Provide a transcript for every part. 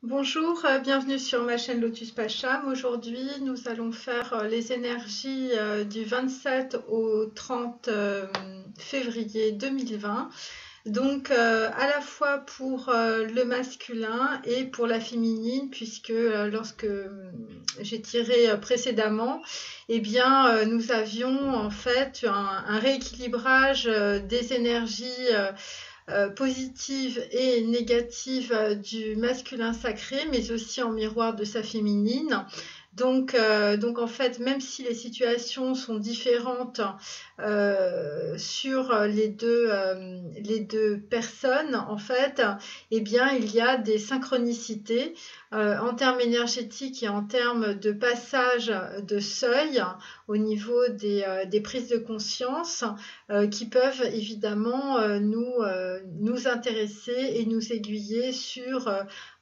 Bonjour, bienvenue sur ma chaîne Lotus Pacham. Aujourd'hui, nous allons faire les énergies du 27 au 30 février 2020. Donc, à la fois pour le masculin et pour la féminine, puisque lorsque j'ai tiré précédemment, eh bien, nous avions en fait un rééquilibrage des énergies positive et négative du masculin sacré, mais aussi en miroir de sa féminine. Donc en fait, même si les situations sont différentes sur les deux personnes, en fait, eh bien, il y a des synchronicités en termes énergétiques et en termes de passage de seuil au niveau des prises de conscience qui peuvent évidemment nous intéresser et nous aiguiller sur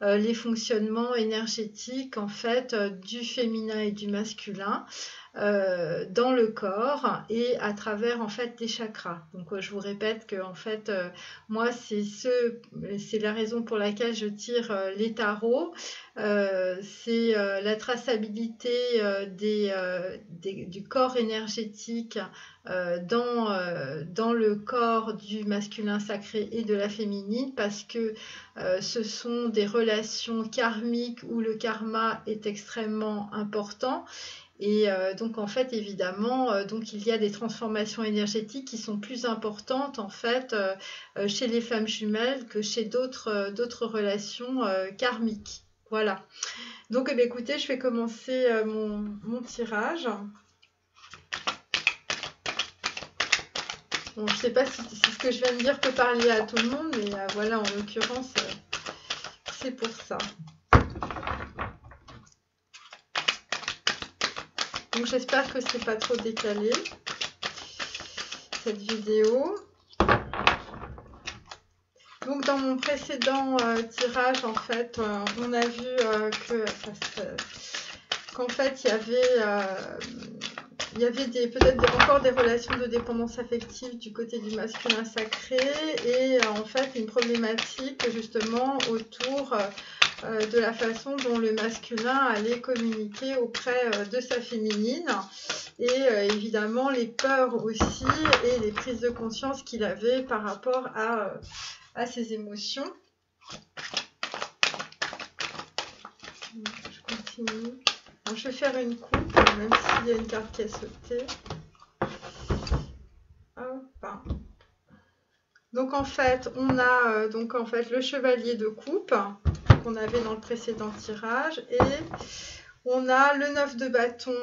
les fonctionnements énergétiques en fait du féminin et du masculin dans le corps et à travers en fait des chakras. Donc je vous répète que en fait moi c'est la raison pour laquelle je tire les tarots. C'est la traçabilité du corps énergétique dans le corps du masculin sacré et de la féminine, parce que ce sont des relations karmiques où le karma est extrêmement important. Et donc en fait évidemment donc il y a des transformations énergétiques qui sont plus importantes en fait chez les femmes jumelles que chez d'autres relations karmiques. Voilà. Donc eh bien, écoutez, je vais commencer mon tirage. Bon, je ne sais pas si ce que je viens de dire peut parler à tout le monde, mais voilà, en l'occurrence, c'est pour ça. Donc j'espère que c'est pas trop décalé, cette vidéo. Donc dans mon précédent tirage, en fait, on a vu qu'en fait, il y avait peut-être encore des relations de dépendance affective du côté du masculin sacré et en fait une problématique justement autour de la façon dont le masculin allait communiquer auprès de sa féminine et évidemment les peurs aussi et les prises de conscience qu'il avait par rapport à ses émotions. Je continue. Alors, je vais faire une coupe, même s'il y a une carte qui a sauté. Hop. Donc en fait, on a le chevalier de coupe qu'on avait dans le précédent tirage et on a le 9 de bâton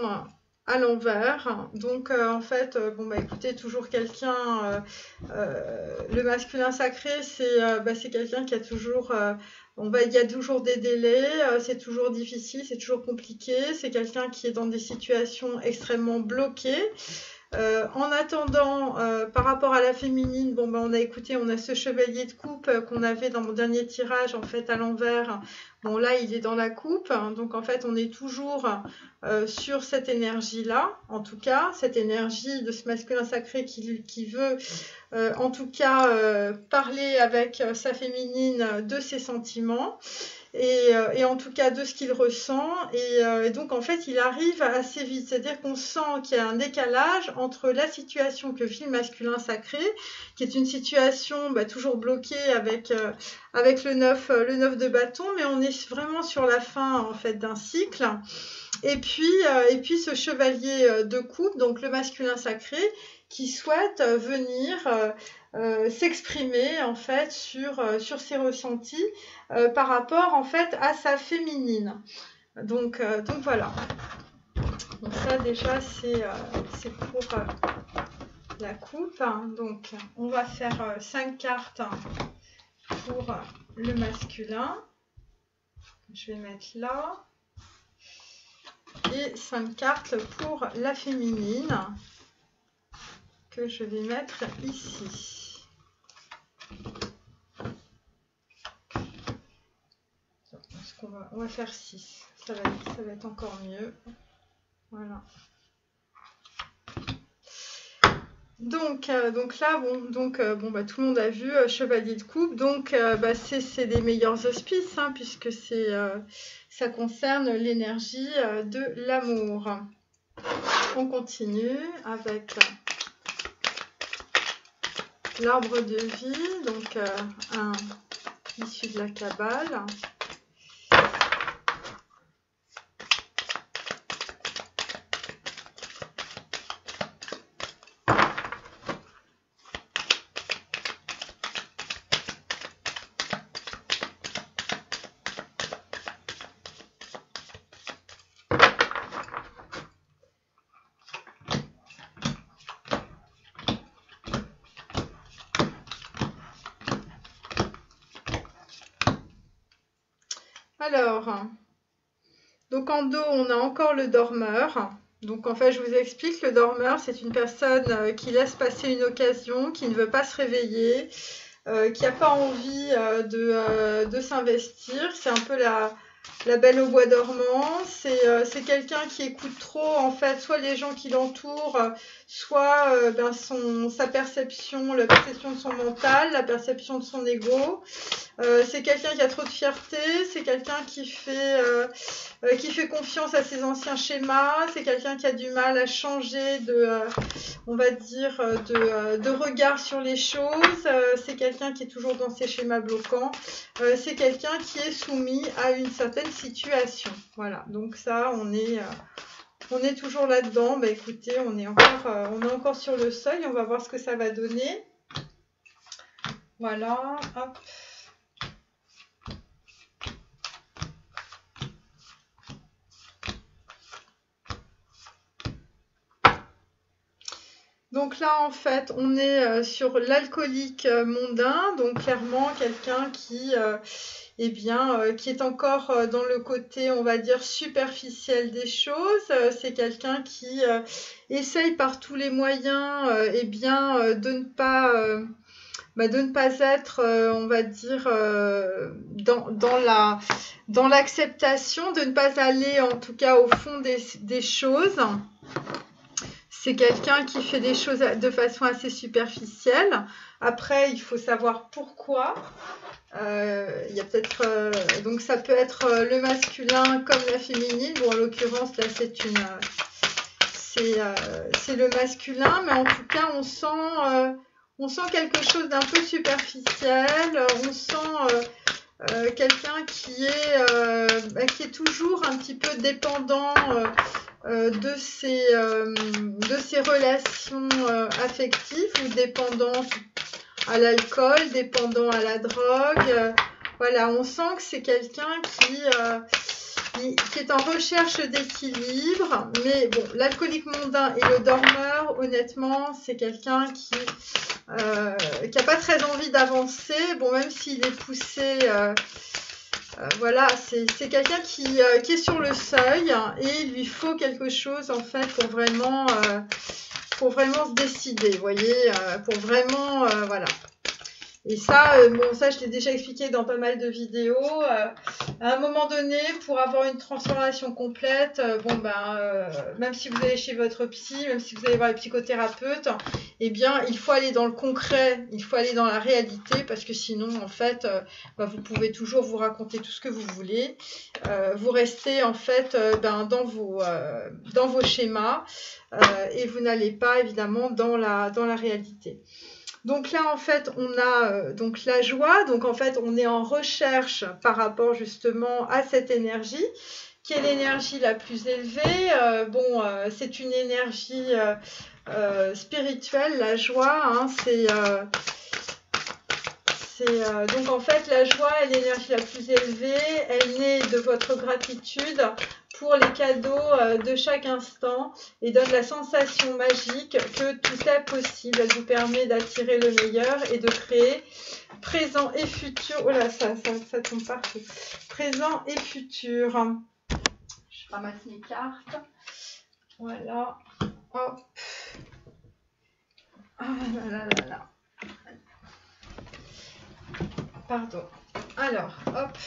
à l'envers. Donc en fait, bon bah écoutez, toujours quelqu'un, le masculin sacré, c'est quelqu'un qui a toujours, il y a toujours des délais, c'est toujours difficile, c'est toujours compliqué, c'est quelqu'un qui est dans des situations extrêmement bloquées. En attendant, par rapport à la féminine, bon, on a ce chevalier de coupe qu'on avait dans mon dernier tirage, en fait, à l'envers. Bon, là, il est dans la coupe, hein, donc en fait, on est toujours sur cette énergie-là, en tout cas, cette énergie de ce masculin sacré qui veut, en tout cas, parler avec sa féminine de ses sentiments. Et en tout cas de ce qu'il ressent et donc en fait il arrive assez vite, c'est-à-dire qu'on sent qu'il y a un décalage entre la situation que vit le masculin sacré, qui est une situation toujours bloquée avec le 9 de bâton, mais on est vraiment sur la fin en fait d'un cycle. Et puis ce chevalier de coupe, donc le masculin sacré, qui souhaite venir s'exprimer en fait sur ses ressentis par rapport en fait à sa féminine. Donc voilà. Donc ça déjà c'est pour la coupe. Donc on va faire 5 cartes pour le masculin. Je vais mettre là. Et 5 cartes pour la féminine que je vais mettre ici. On va faire 6. Ça va être encore mieux. Voilà. Donc là, bon, bah, tout le monde a vu Chevalier de coupe. Donc, bah, c'est des meilleurs auspices, hein, puisque ça concerne l'énergie de l'amour. On continue avec l'arbre de vie, donc un issu de la Kabbale. Alors, donc en dos, on a encore le dormeur. Donc en fait, je vous explique, le dormeur, c'est une personne qui laisse passer une occasion, qui ne veut pas se réveiller, qui n'a pas envie de s'investir. C'est un peu la belle au bois dormant. C'est quelqu'un qui écoute trop, en fait, soit les gens qui l'entourent, soit sa perception, la perception de son mental, la perception de son ego. C'est quelqu'un qui a trop de fierté, c'est quelqu'un qui fait confiance à ses anciens schémas, c'est quelqu'un qui a du mal à changer on va dire, de regard sur les choses, c'est quelqu'un qui est toujours dans ses schémas bloquants, c'est quelqu'un qui est soumis à une certaine situation. Voilà, donc ça, on est toujours là-dedans. Bah écoutez, on est encore sur le seuil, on va voir ce que ça va donner. Voilà, hop. Donc là, en fait, on est sur l'alcoolique mondain, donc clairement quelqu'un qui est encore dans le côté, on va dire, superficiel des choses. C'est quelqu'un qui essaye par tous les moyens de ne pas être, on va dire, dans l'acceptation, de ne pas aller en tout cas au fond des choses. C'est quelqu'un qui fait des choses de façon assez superficielle. Après, il faut savoir pourquoi. Il y a peut-être donc ça peut être le masculin comme la féminine. Bon, en l'occurrence, là, c'est le masculin, mais en tout cas, on sent quelque chose d'un peu superficiel. On sent quelqu'un qui est toujours un petit peu dépendant de ses relations affectives, ou dépendant à l'alcool, dépendant à la drogue. Voilà, on sent que c'est quelqu'un qui est en recherche d'équilibre. Mais bon, l'alcoolique mondain et le dormeur, honnêtement, c'est quelqu'un qui n'a pas très envie d'avancer. Bon, même s'il est poussé... voilà, c'est quelqu'un qui est sur le seuil, et il lui faut quelque chose en fait pour vraiment se décider, vous voyez, pour vraiment, voilà. Et ça, ça je l'ai déjà expliqué dans pas mal de vidéos. À un moment donné, pour avoir une transformation complète, même si vous allez chez votre psy, même si vous allez voir les psychothérapeutes, eh bien, il faut aller dans le concret, il faut aller dans la réalité, parce que sinon, en fait, vous pouvez toujours vous raconter tout ce que vous voulez. Vous restez, en fait, dans vos schémas, et vous n'allez pas, évidemment, dans la réalité. Donc là, en fait, on a donc la joie. Donc en fait, on est en recherche par rapport justement à cette énergie, qui est l'énergie la plus élevée. C'est une énergie spirituelle, la joie. Hein, donc en fait, la joie est l'énergie la plus élevée. Elle naît de votre gratitude pour les cadeaux de chaque instant, et donne la sensation magique que tout est possible. Elle vous permet d'attirer le meilleur et de créer présent et futur. Oh là, ça tombe partout. Présent et futur. Je ramasse mes cartes. Voilà. Hop. Ah là là là là. Pardon. Alors, hop.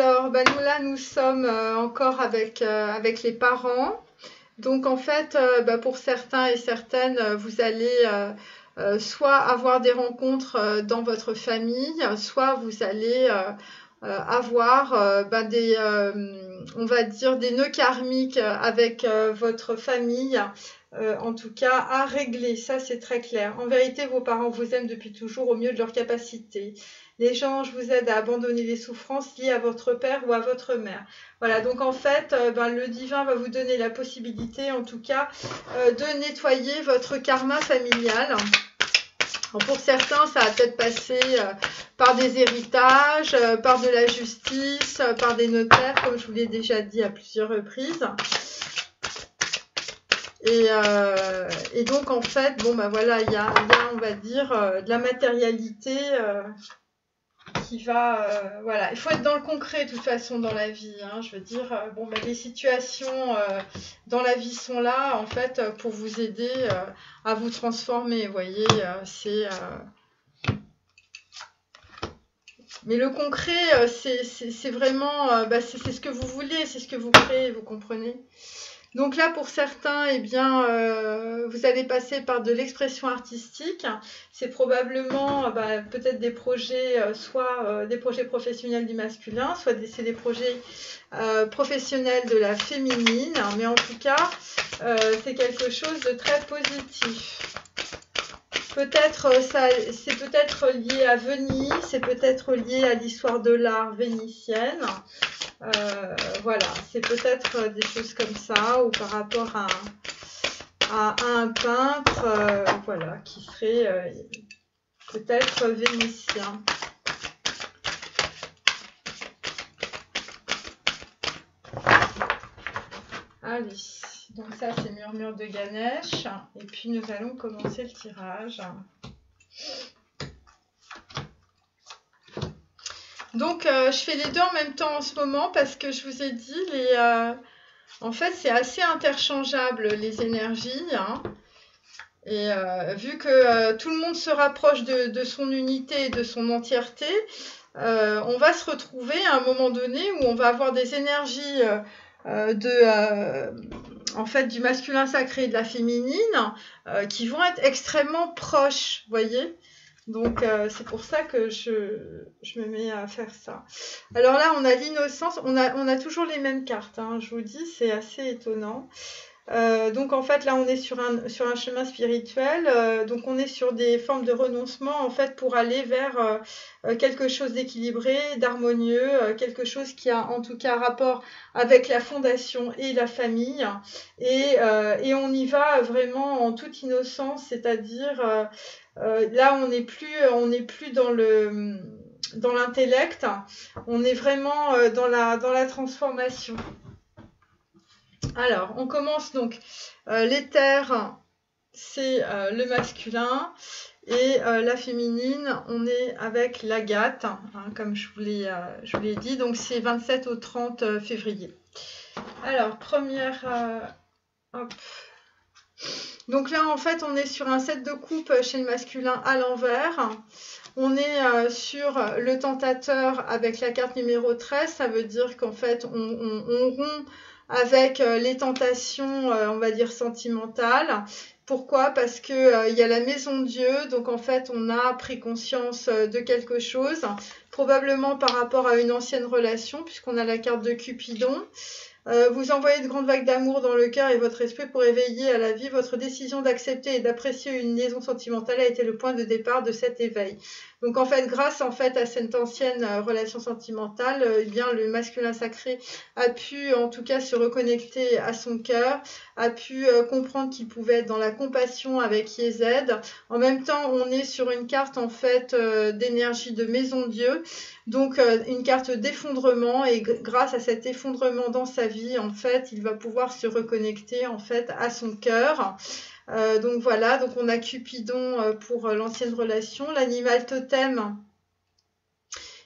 Alors, nous là, nous sommes encore avec les parents. Donc, en fait, pour certains et certaines, vous allez soit avoir des rencontres dans votre famille, soit vous allez avoir on va dire, des nœuds karmiques avec votre famille, en tout cas, à régler. Ça, c'est très clair. En vérité, vos parents vous aiment depuis toujours au mieux de leur capacité. Les anges vous aident à abandonner les souffrances liées à votre père ou à votre mère. Voilà, donc en fait, le divin va vous donner la possibilité, en tout cas, de nettoyer votre karma familial. Alors pour certains, ça va peut-être passer par des héritages, par de la justice, par des notaires, comme je vous l'ai déjà dit à plusieurs reprises. Et donc, en fait, voilà, il y a, on va dire, de la matérialité qui va... voilà, il faut être dans le concret, de toute façon, dans la vie. Hein. Je veux dire, les situations dans la vie sont là, en fait, pour vous aider à vous transformer. Vous voyez, c'est... Mais le concret, c'est vraiment... c'est ce que vous voulez, c'est ce que vous créez, vous comprenez ? Donc là, pour certains, eh bien, vous allez passer par de l'expression artistique. C'est probablement peut-être des projets, soit des projets professionnels du masculin, soit c'est des projets professionnels de la féminine. Mais en tout cas, c'est quelque chose de très positif. Peut-être c'est peut-être lié à Venise, c'est peut-être lié à l'histoire de l'art vénitienne. Voilà, c'est peut-être des choses comme ça, ou par rapport à un peintre, voilà, qui serait peut-être vénitien. Allez, donc ça c'est Murmure de Ganesh, et puis nous allons commencer le tirage. Donc, je fais les deux en même temps en ce moment parce que je vous ai dit, en fait, c'est assez interchangeable les énergies. Hein. Et vu que tout le monde se rapproche de son unité et de son entièreté, on va se retrouver à un moment donné où on va avoir des énergies en fait, du masculin sacré et de la féminine qui vont être extrêmement proches, vous voyez ? Donc, c'est pour ça que je me mets à faire ça. Alors là, on a l'innocence. On a toujours les mêmes cartes. Hein, je vous dis, c'est assez étonnant. Donc, en fait, là, on est sur un chemin spirituel. Donc, on est sur des formes de renoncement, en fait, pour aller vers quelque chose d'équilibré, d'harmonieux, quelque chose qui a, en tout cas, rapport avec la fondation et la famille. Et on y va vraiment en toute innocence, c'est-à-dire... là, on n'est plus dans l'intellect, on est vraiment dans la transformation. Alors, on commence donc. L'éther, c'est le masculin, et la féminine, on est avec l'agate, hein, comme je vous l'ai dit. Donc, c'est 27 au 30 février. Alors, première... hop. Donc là, en fait, on est sur un 7 de coupe chez le masculin à l'envers. On est sur le tentateur avec la carte numéro 13. Ça veut dire qu'en fait, on rompt avec les tentations, on va dire, sentimentales. Pourquoi ? Parce que y a la maison de Dieu. Donc, en fait, on a pris conscience de quelque chose. Probablement par rapport à une ancienne relation, puisqu'on a la carte de Cupidon. Vous envoyez de grandes vagues d'amour dans le cœur et votre esprit pour éveiller à la vie. Votre décision d'accepter et d'apprécier une liaison sentimentale a été le point de départ de cet éveil. Donc en fait, grâce à cette ancienne relation sentimentale, eh bien le masculin sacré a pu en tout cas se reconnecter à son cœur, a pu comprendre qu'il pouvait être dans la compassion avec Yézed. En même temps, on est sur une carte en fait d'énergie de maison Dieu. Donc une carte d'effondrement, et grâce à cet effondrement dans sa vie, en fait, il va pouvoir se reconnecter en fait à son cœur. Donc voilà, donc on a Cupidon pour l'ancienne relation. L'animal totem,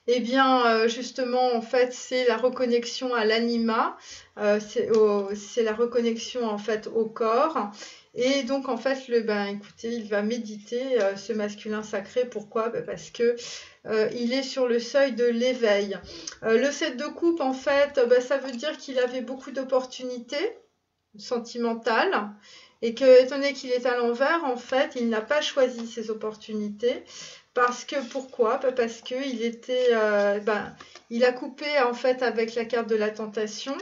eh bien justement en fait c'est la reconnexion à l'anima, c'est la reconnexion en fait au corps. Et donc en fait écoutez, il va méditer ce masculin sacré. Pourquoi ? Parce que il est sur le seuil de l'éveil. Le 7 de coupe, en fait, ça veut dire qu'il avait beaucoup d'opportunités sentimentales et que, étant donné qu'il est à l'envers, en fait, il n'a pas choisi ses opportunités. Parce que, pourquoi? Parce qu'il était, il a coupé, en fait, avec la carte de la tentation.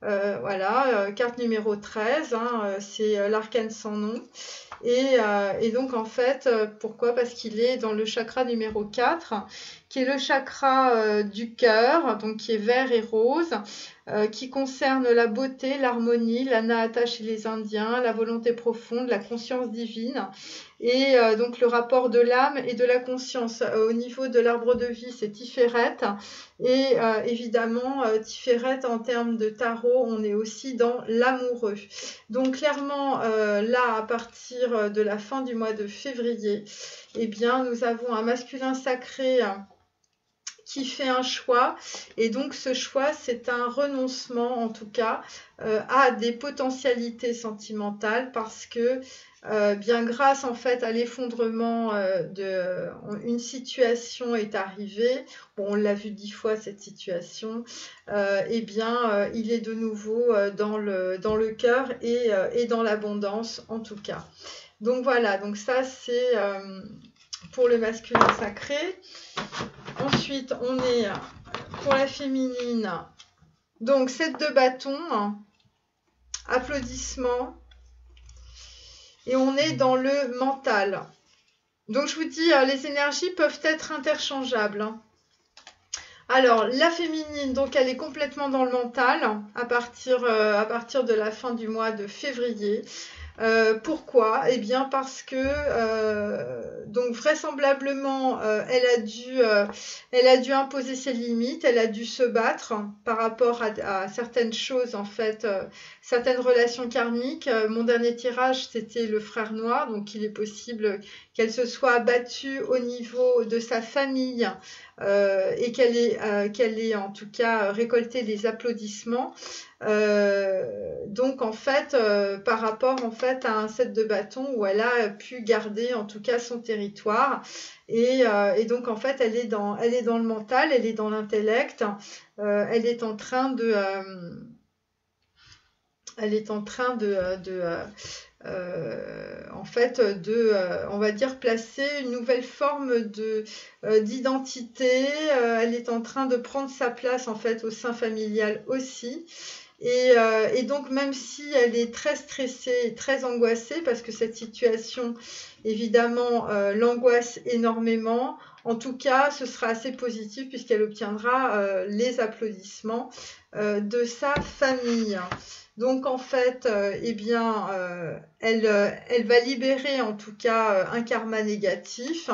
Voilà, carte numéro 13, hein, c'est l'arcane sans nom. Et donc, en fait, pourquoi? Parce qu'il est dans le chakra numéro 4, qui est le chakra du cœur, donc qui est vert et rose, qui concerne la beauté, l'harmonie, l'anahata chez les Indiens, la volonté profonde, la conscience divine. Et donc, le rapport de l'âme et de la conscience. Au niveau de l'arbre de vie, c'est Tiferet. Et évidemment, Tiferet, en termes de tarot, on est aussi dans l'amoureux. Donc, clairement, là, à partir de la fin du mois de février, eh bien, nous avons un masculin sacré qui fait un choix. Et donc, ce choix, c'est un renoncement, en tout cas, à des potentialités sentimentales parce que bien grâce en fait à l'effondrement une situation est arrivée. Bon, on l'a vu 10 fois cette situation. Eh bien, il est de nouveau dans le cœur et dans l'abondance en tout cas. Donc voilà, donc ça c'est pour le masculin sacré. Ensuite, on est pour la féminine. Donc 7 de bâton, applaudissements. Et on est dans le mental. Donc, je vous dis, les énergies peuvent être interchangeables. Hein. Alors, la féminine, donc, elle est complètement dans le mental à partir de la fin du mois de février. Pourquoi? Eh bien, parce que, donc, vraisemblablement, elle a dû imposer ses limites, elle a dû se battre par rapport à certaines choses, en fait, certaines relations karmiques. Mon dernier tirage, c'était le frère noir, donc il est possible qu'elle se soit battue au niveau de sa famille et qu'elle ait en tout cas récolté des applaudissements. Donc en fait, par rapport en fait à un 7 de bâton où elle a pu garder en tout cas son territoire et donc en fait elle est dans le mental, elle est dans l'intellect, elle est en train de on va dire placer une nouvelle forme d'identité. Elle est en train de prendre sa place en fait au sein familial aussi. Et donc même si elle est très stressée et très angoissée parce que cette situation évidemment l'angoisse énormément, en tout cas ce sera assez positif puisqu'elle obtiendra les applaudissements de sa famille. Donc en fait, elle va libérer en tout cas un karma négatif.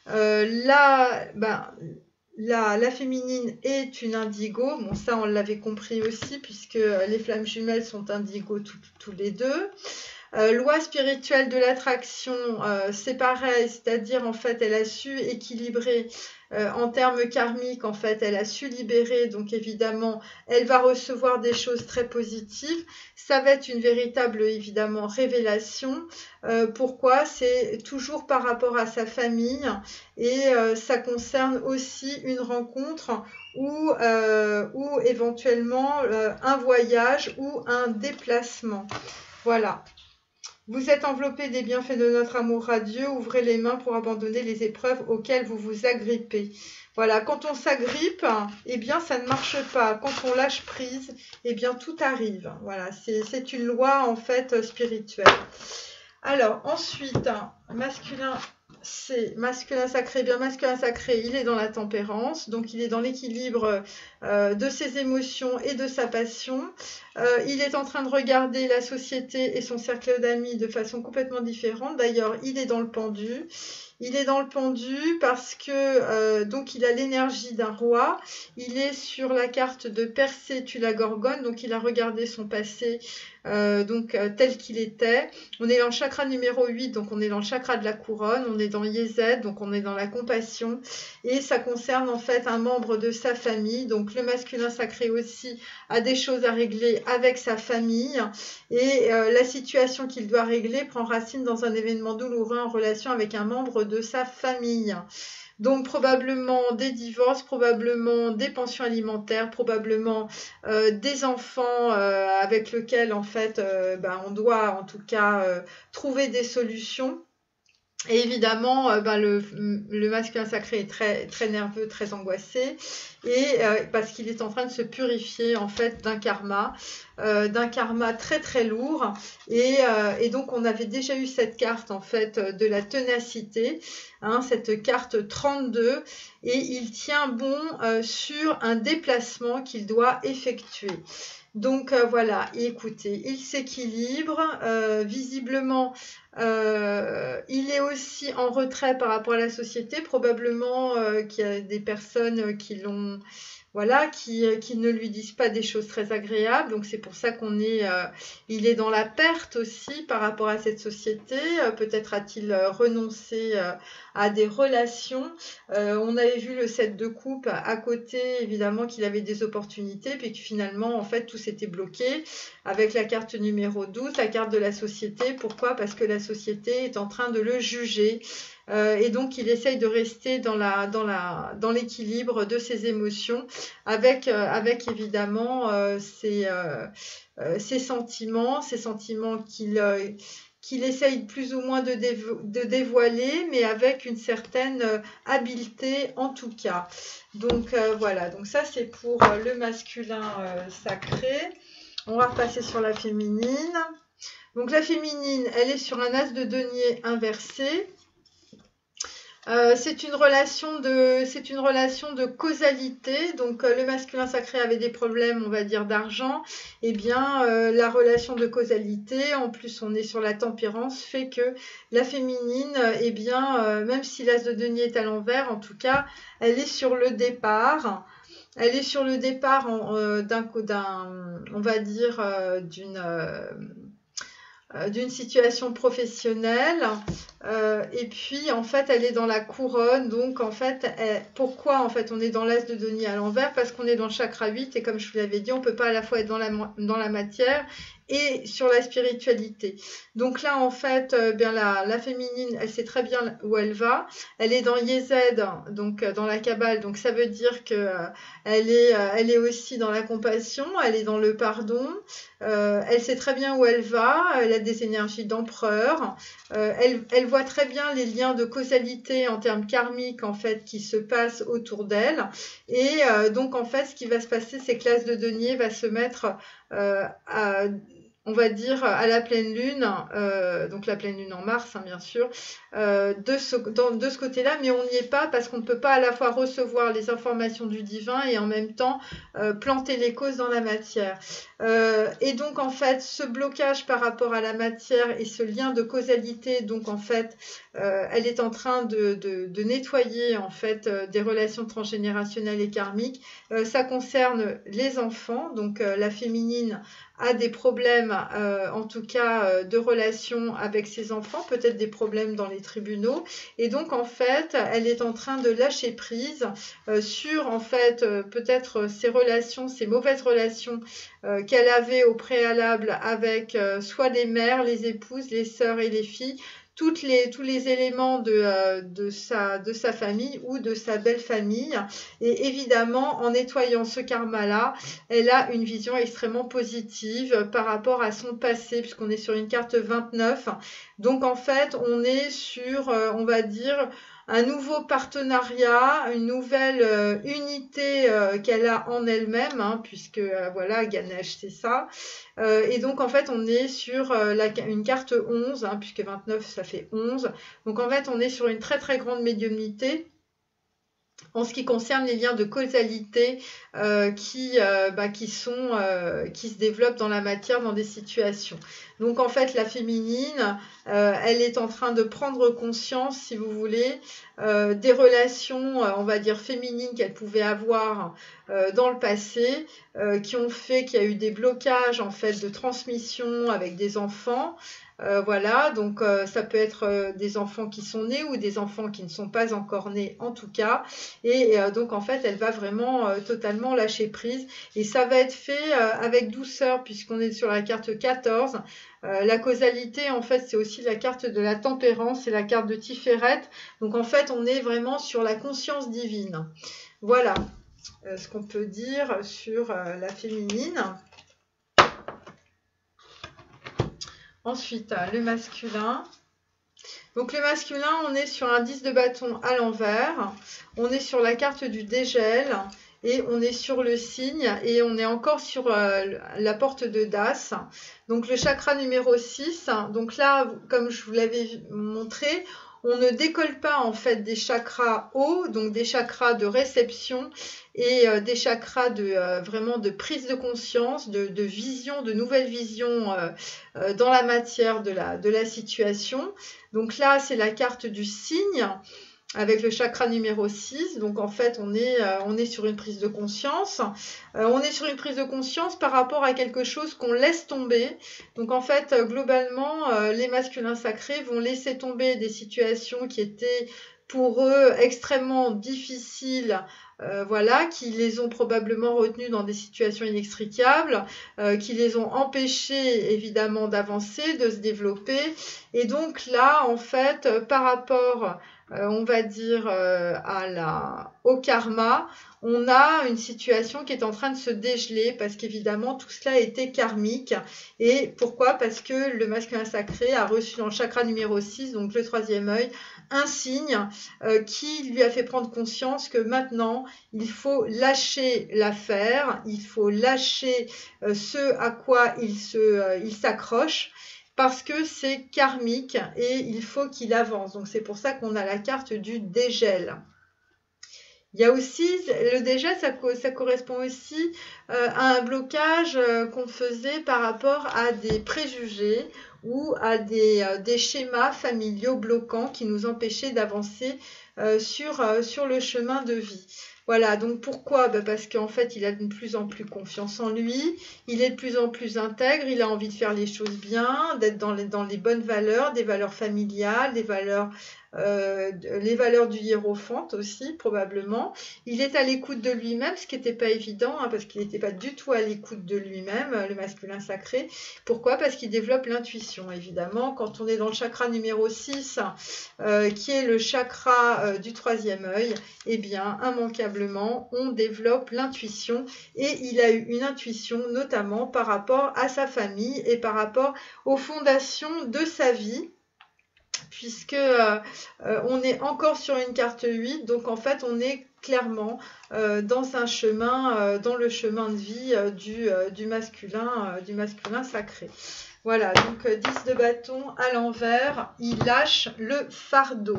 La féminine est une indigo. Bon, ça on l'avait compris aussi puisque les flammes jumelles sont indigo tous les deux. Loi spirituelle de l'attraction, c'est pareil, c'est-à-dire en fait elle a su équilibrer en termes karmiques, en fait elle a su libérer, donc évidemment elle va recevoir des choses très positives. Ça va être une véritable évidemment révélation. Pourquoi? C'est toujours par rapport à sa famille et ça concerne aussi une rencontre ou éventuellement un voyage ou un déplacement. Voilà. Vous êtes enveloppé des bienfaits de notre amour radieux. Ouvrez les mains pour abandonner les épreuves auxquelles vous vous agrippez. Voilà, quand on s'agrippe, eh bien, ça ne marche pas. Quand on lâche prise, eh bien, tout arrive. Voilà, c'est une loi, en fait, spirituelle. Alors, ensuite, masculin, c'est masculin sacré. Bien, masculin sacré, il est dans la tempérance. Donc, il est dans l'équilibre de ses émotions et de sa passion. Il est en train de regarder la société et son cercle d'amis de façon complètement différente. D'ailleurs, il est dans le pendu. Il est dans le pendu parce que donc il a l'énergie d'un roi. Il est sur la carte de Persée tue la Gorgone, donc il a regardé son passé tel qu'il était. On est dans le chakra numéro 8, donc on est dans le chakra de la couronne. On est dans Yézed, donc on est dans la compassion. Et ça concerne en fait un membre de sa famille. Donc le masculin sacré aussi a des choses à régler avec sa famille. Et la situation qu'il doit régler prend racine dans un événement douloureux en relation avec un membre de sa famille. Donc probablement des divorces, probablement des pensions alimentaires, probablement des enfants avec lesquels en fait on doit en tout cas trouver des solutions. Et évidemment, le masculin sacré est très, très nerveux, très angoissé, et parce qu'il est en train de se purifier en fait d'un karma très très lourd. Et donc on avait déjà eu cette carte en fait de la ténacité, hein, cette carte 32, et il tient bon sur un déplacement qu'il doit effectuer. Donc voilà, écoutez, il s'équilibre, visiblement il est aussi en retrait par rapport à la société, probablement qu'il y a des personnes qui l'ont, voilà, qui ne lui disent pas des choses très agréables, donc c'est pour ça qu'on est, il est dans la perte aussi par rapport à cette société, peut-être a-t-il renoncé à des relations, on avait vu le 7 de coupe à côté, évidemment qu'il avait des opportunités, puis que finalement en fait tout s'était bloqué, avec la carte numéro 12, la carte de la société. Pourquoi? Parce que la société est en train de le juger. Et donc il essaye de rester dans l'équilibre de ses émotions avec évidemment ses sentiments qu'il essaye plus ou moins de dévoiler, mais avec une certaine habileté en tout cas. Donc voilà, donc ça c'est pour le masculin sacré. On va repasser sur la féminine. Donc la féminine, elle est sur un as de denier inversé. C'est une relation de causalité. Donc le masculin sacré avait des problèmes, on va dire, d'argent. Eh bien, la relation de causalité, en plus on est sur la tempérance, fait que la féminine, eh bien, même si l'as de denier est à l'envers, en tout cas, elle est sur le départ. Elle est sur le départ on va dire, d'une situation professionnelle, et puis en fait elle est dans la couronne, donc en fait pourquoi en fait on est dans l'as de denier à l'envers? Parce qu'on est dans le chakra 8, et comme je vous l'avais dit, on peut pas à la fois être dans la matière et sur la spiritualité. Donc là en fait bien la féminine, elle sait très bien où elle va, elle est dans Yesed, donc dans la Kabbale, donc ça veut dire que elle est aussi dans la compassion, elle est dans le pardon, elle sait très bien où elle va, elle a des énergies d'empereur, elle voit très bien les liens de causalité en termes karmiques en fait qui se passent autour d'elle, et donc en fait ce qui va se passer, c'est que l'as de denier va se mettre on va dire à la pleine lune, donc la pleine lune en mars, hein, bien sûr, de ce côté-là, mais on n'y est pas parce qu'on ne peut pas à la fois recevoir les informations du divin et en même temps planter les causes dans la matière. Et donc en fait, ce blocage par rapport à la matière et ce lien de causalité, donc en fait, elle est en train de nettoyer en fait des relations transgénérationnelles et karmiques. Ça concerne les enfants, donc la féminine a des problèmes, en tout cas de relations avec ses enfants, peut-être des problèmes dans les tribunaux, et donc en fait elle est en train de lâcher prise sur en fait peut-être ces relations, ces mauvaises relations qu'elle avait au préalable avec soit les mères, les épouses, les sœurs et les filles, tous les éléments de sa famille ou de sa belle famille. Et évidemment, en nettoyant ce karma-là, elle a une vision extrêmement positive par rapport à son passé, puisqu'on est sur une carte 29. Donc en fait, on est sur, on va dire, un nouveau partenariat, une nouvelle unité qu'elle a en elle-même, hein, puisque voilà, Ganesh, c'est ça. Et donc en fait on est sur une carte 11, hein, puisque 29 ça fait 11. Donc en fait on est sur une très très grande médiumnité en ce qui concerne les liens de causalité qui se développent dans la matière, dans des situations. Donc en fait la féminine, elle est en train de prendre conscience, si vous voulez, des relations, on va dire féminines qu'elle pouvait avoir dans le passé, qui ont fait qu'il y a eu des blocages en fait de transmission avec des enfants, Voilà, donc ça peut être des enfants qui sont nés ou des enfants qui ne sont pas encore nés en tout cas. Et donc en fait, elle va vraiment totalement lâcher prise. Et ça va être fait avec douceur puisqu'on est sur la carte 14. La causalité, en fait, c'est aussi la carte de la tempérance, c'est la carte de Tiferet. Donc en fait, on est vraiment sur la conscience divine. Voilà ce qu'on peut dire sur la féminine. Ensuite, le masculin. Donc le masculin, on est sur un 10 de bâton à l'envers. On est sur la carte du dégel. Et on est sur le signe. Et on est encore sur la porte de Das. Donc le chakra numéro 6. Donc là, comme je vous l'avais montré, on ne décolle pas en fait des chakras hauts, donc des chakras de réception et des chakras de vraiment de prise de conscience, de vision, de nouvelles visions dans la matière de la situation. Donc là, c'est la carte du signe avec le chakra numéro 6. Donc en fait, on est sur une prise de conscience. On est sur une prise de conscience par rapport à quelque chose qu'on laisse tomber. Donc en fait, globalement, les masculins sacrés vont laisser tomber des situations qui étaient pour eux extrêmement difficiles, voilà, qui les ont probablement retenus dans des situations inextricables, qui les ont empêchés évidemment d'avancer, de se développer. Et donc là, en fait, par rapport on va dire au karma, on a une situation qui est en train de se dégeler parce qu'évidemment tout cela était karmique. Et pourquoi? Parce que le masculin sacré a reçu dans le chakra numéro 6, donc le troisième œil, un signe qui lui a fait prendre conscience que maintenant il faut lâcher l'affaire, il faut lâcher ce à quoi il s'accroche, parce que c'est karmique et il faut qu'il avance. Donc c'est pour ça qu'on a la carte du dégel. Il y a aussi, le dégel, ça correspond aussi à un blocage qu'on faisait par rapport à des préjugés ou à des schémas familiaux bloquants qui nous empêchaient d'avancer sur le chemin de vie. Voilà, donc pourquoi? Parce qu'en fait, il a de plus en plus confiance en lui, il est de plus en plus intègre, il a envie de faire les choses bien, d'être dans les bonnes valeurs, des valeurs familiales, les valeurs du hiérophante aussi, probablement. Il est à l'écoute de lui-même, ce qui n'était pas évident, parce qu'il n'était pas du tout à l'écoute de lui-même, le masculin sacré. Pourquoi? Parce qu'il développe l'intuition, évidemment. Quand on est dans le chakra numéro 6, qui est le chakra du troisième œil, eh bien, immanquablement, on développe l'intuition. Et il a eu une intuition, notamment par rapport à sa famille et par rapport aux fondations de sa vie, puisque on est encore sur une carte 8, donc en fait on est clairement dans un chemin, dans le chemin de vie du masculin sacré. Voilà, donc 10 de bâton à l'envers, il lâche le fardeau,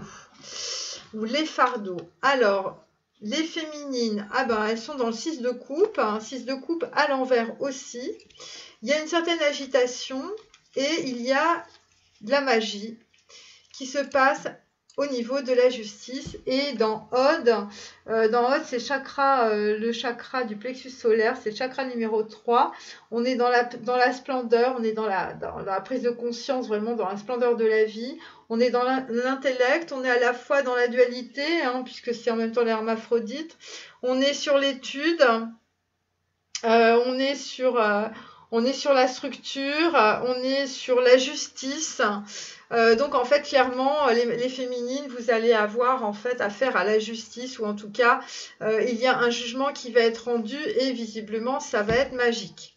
ou les fardeaux. Alors, les féminines, elles sont dans le 6 de coupe, 6 de coupe à l'envers aussi. Il y a une certaine agitation et il y a de la magie qui se passe au niveau de la justice. Et dans Ode, c'est le chakra du plexus solaire, c'est le chakra numéro 3. On est dans la splendeur, on est dans la prise de conscience, vraiment dans la splendeur de la vie. On est dans l'intellect, on est à la fois dans la dualité, puisque c'est en même temps l'hermaphrodite. On est sur l'étude, on est sur la structure, on est sur la justice. Donc en fait clairement les féminines, vous allez avoir en fait affaire à la justice, ou en tout cas il y a un jugement qui va être rendu et visiblement ça va être magique.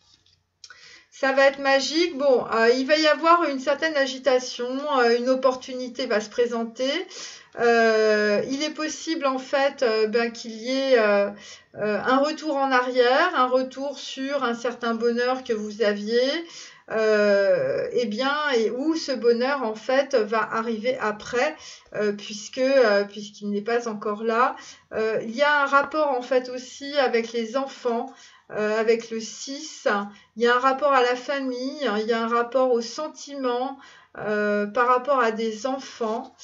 Ça va être magique. Bon, il va y avoir une certaine agitation, une opportunité va se présenter. Il est possible en fait qu'il y ait un retour en arrière, un retour sur un certain bonheur que vous aviez. Et où ce bonheur en fait va arriver après, puisqu'il n'est pas encore là. Il y a un rapport en fait aussi avec les enfants, avec le 6. Il y a un rapport à la famille, il y a un rapport aux sentiments par rapport à des enfants.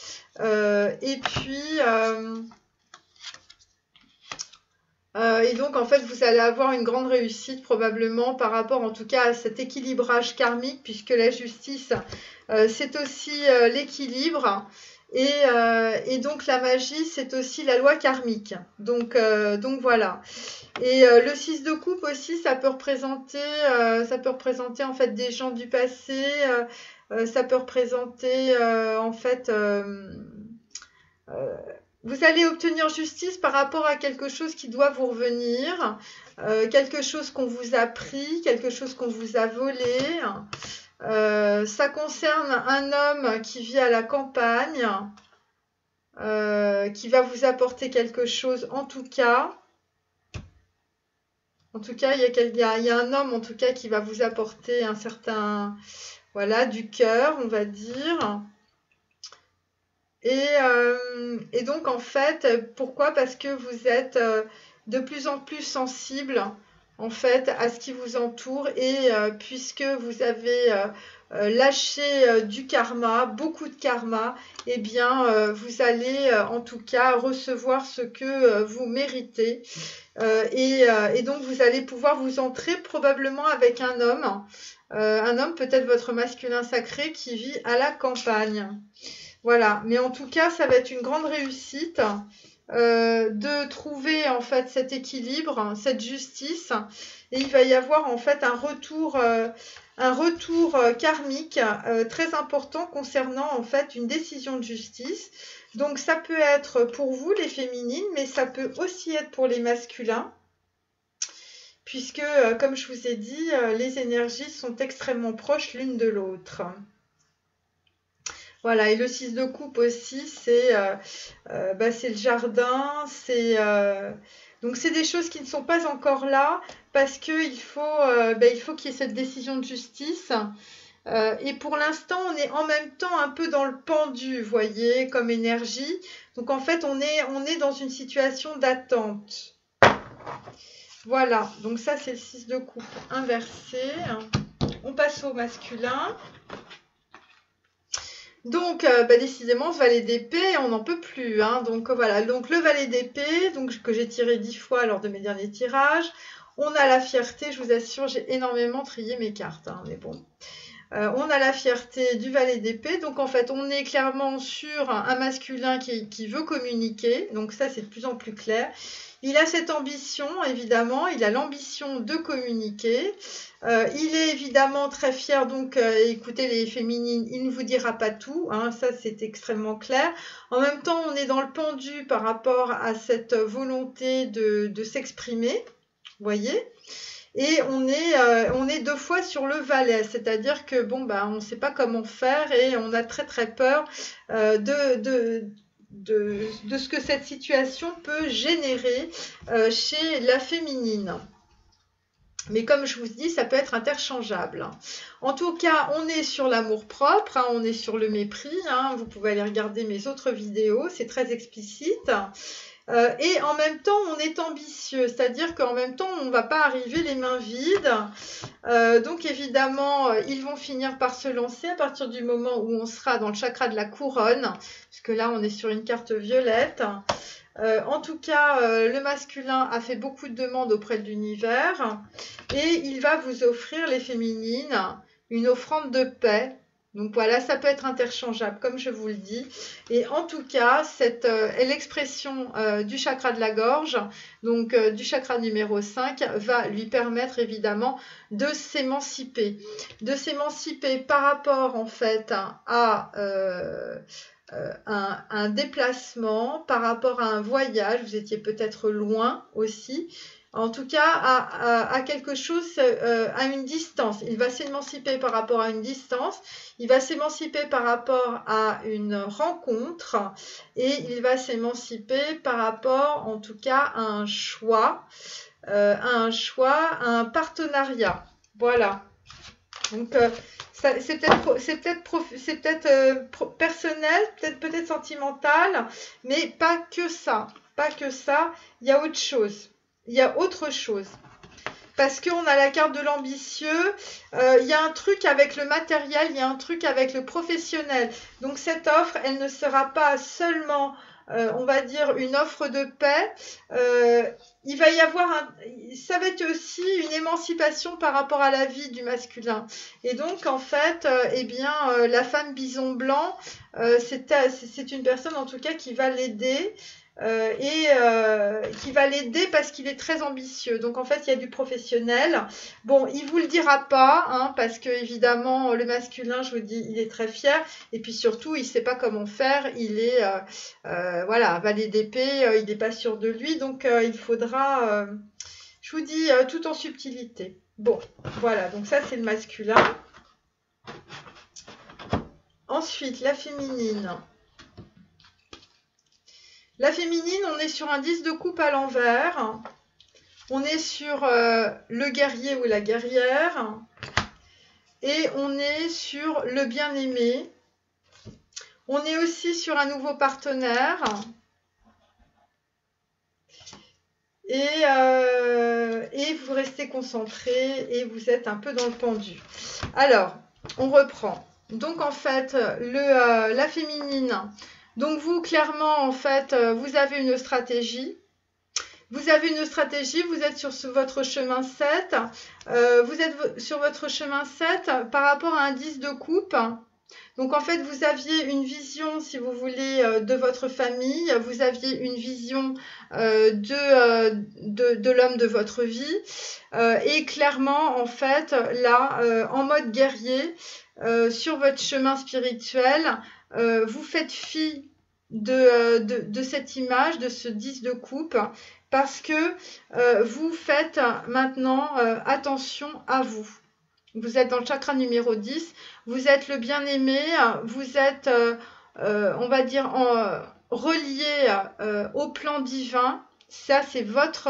Et donc, en fait, vous allez avoir une grande réussite probablement par rapport, en tout cas, à cet équilibrage karmique, puisque la justice c'est aussi l'équilibre. Et donc la magie, c'est aussi la loi karmique. Donc voilà. Et le 6 de coupe aussi, ça peut représenter en fait des gens du passé. Ça peut représenter en fait... vous allez obtenir justice par rapport à quelque chose qui doit vous revenir, quelque chose qu'on vous a pris, quelque chose qu'on vous a volé. Ça concerne un homme qui vit à la campagne, qui va vous apporter quelque chose en tout cas. En tout cas, il y a un homme en tout cas qui va vous apporter un certain, voilà, du cœur, on va dire. Et donc en fait, pourquoi? Parce que vous êtes de plus en plus sensible en fait à ce qui vous entoure et puisque vous avez lâché du karma, beaucoup de karma, eh bien vous allez en tout cas recevoir ce que vous méritez et donc vous allez pouvoir vous entrer probablement avec un homme peut-être votre masculin sacré qui vit à la campagne. Voilà, mais en tout cas, ça va être une grande réussite de trouver en fait cet équilibre, cette justice, et il va y avoir en fait un retour karmique très important concernant en fait une décision de justice. Donc ça peut être pour vous les féminines, mais ça peut aussi être pour les masculins, puisque comme je vous ai dit, les énergies sont extrêmement proches l'une de l'autre. Voilà, et le 6 de coupe aussi, c'est le jardin, donc c'est des choses qui ne sont pas encore là parce qu'il faut qu'il y ait cette décision de justice. Et pour l'instant, on est en même temps un peu dans le pendu, vous voyez, comme énergie. Donc en fait, on est dans une situation d'attente. Voilà, donc ça c'est le 6 de coupe inversé. On passe au masculin. Donc, décidément, ce valet d'épée, on n'en peut plus. Hein. Donc, voilà. Donc, le valet d'épée, que j'ai tiré 10 fois lors de mes derniers tirages. On a la fierté. Je vous assure, j'ai énormément trié mes cartes. Hein, mais bon. On a la fierté du valet d'épée. Donc, en fait, on est clairement sur un masculin qui veut communiquer. Donc, ça, c'est de plus en plus clair. Il a cette ambition, évidemment. Il a l'ambition de communiquer. Il est évidemment très fier, donc écoutez les féminines, il ne vous dira pas tout, hein, ça c'est extrêmement clair. En même temps, on est dans le pendu par rapport à cette volonté de s'exprimer, vous voyez. Et on est deux fois sur le valet, c'est-à-dire que on ne sait pas comment faire et on a très très peur de ce que cette situation peut générer chez la féminine. Mais comme je vous dis, ça peut être interchangeable. En tout cas, on est sur l'amour-propre, hein, on est sur le mépris. Hein, vous pouvez aller regarder mes autres vidéos, c'est très explicite. Et en même temps, on est ambitieux, c'est-à-dire qu'en même temps, on ne va pas arriver les mains vides. Donc évidemment, ils vont finir par se lancer à partir du moment où on sera dans le chakra de la couronne, puisque là, on est sur une carte violette. En tout cas, le masculin a fait beaucoup de demandes auprès de l'univers et il va vous offrir, les féminines, une offrande de paix. Donc voilà, ça peut être interchangeable, comme je vous le dis. Et en tout cas, l'expression du chakra de la gorge, donc du chakra numéro 5, va lui permettre évidemment de s'émanciper. De s'émanciper par rapport en fait à... un déplacement, par rapport à un voyage, vous étiez peut-être loin aussi, en tout cas à quelque chose, à une distance. Il va s'émanciper par rapport à une distance, il va s'émanciper par rapport à une rencontre et il va s'émanciper par rapport en tout cas à un choix, à un partenariat. Voilà. Donc c'est peut-être personnel, peut-être sentimental, mais pas que ça. Pas que ça, il y a autre chose. Il y a autre chose. Parce qu'on a la carte de l'ambitieux, il y a un truc avec le matériel, il y a un truc avec le professionnel. Donc cette offre, elle ne sera pas seulement on va dire, une offre de paix, il va y avoir, ça va être aussi une émancipation par rapport à la vie du masculin. Et donc, en fait, eh bien, la femme bison blanc, c'est une personne, en tout cas, qui va l'aider. Qui va l'aider parce qu'il est très ambitieux. Donc en fait, il y a du professionnel. Bon, il vous le dira pas, hein, parce que évidemment, le masculin, je vous dis, il est très fier. Et puis surtout, il sait pas comment faire. Il est, voilà, valet d'épée. Il n'est pas sûr de lui. Donc il faudra, je vous dis, tout en subtilité. Bon, voilà. Donc ça, c'est le masculin. Ensuite, la féminine. La féminine, on est sur un 10 de coupe à l'envers. On est sur le guerrier ou la guerrière. Et on est sur le bien-aimé. On est aussi sur un nouveau partenaire. Et vous restez concentré et vous êtes un peu dans le pendu. Alors, on reprend. Donc, en fait, la féminine... Donc vous, clairement, en fait, vous avez une stratégie. Vous avez une stratégie, vous êtes sur votre chemin 7. Vous êtes sur votre chemin 7 par rapport à un 10 de coupe. Donc en fait, vous aviez une vision, si vous voulez, de votre famille. Vous aviez une vision de l'homme de votre vie. Et clairement, en fait, là, en mode guerrier, sur votre chemin spirituel, vous faites fi de cette image, de ce 10 de coupe, parce que vous faites maintenant attention à vous. Vous êtes dans le chakra numéro 10, vous êtes le bien-aimé, vous êtes, on va dire, relié au plan divin. Ça, c'est votre...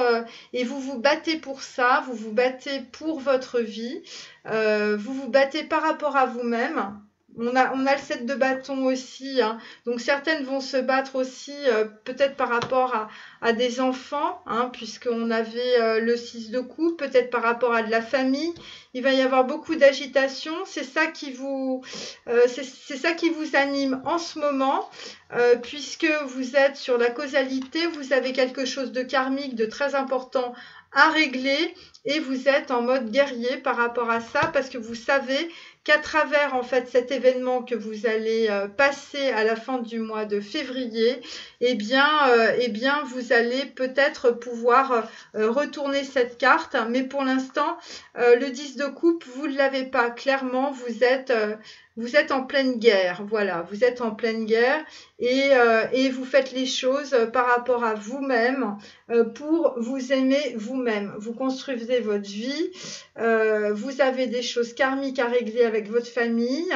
et vous vous battez pour ça, vous vous battez pour votre vie, vous vous battez par rapport à vous-même. On a le 7 de bâton aussi, hein. Donc certaines vont se battre aussi peut-être par rapport à des enfants, hein, puisqu'on avait le 6 de coupe, peut-être par rapport à de la famille. Il va y avoir beaucoup d'agitation, c'est ça qui vous anime en ce moment, puisque vous êtes sur la causalité, vous avez quelque chose de karmique, de très important à régler, et vous êtes en mode guerrier par rapport à ça, parce que vous savez qu'à travers en fait cet événement que vous allez passer à la fin du mois de février, eh bien vous allez peut-être pouvoir retourner cette carte, mais pour l'instant le 10 de coupe, vous ne l'avez pas. Clairement, vous êtes en pleine guerre, voilà, vous êtes en pleine guerre et vous faites les choses par rapport à vous-même pour vous aimer vous-même. Vous construisez votre vie, vous avez des choses karmiques à régler avec votre famille,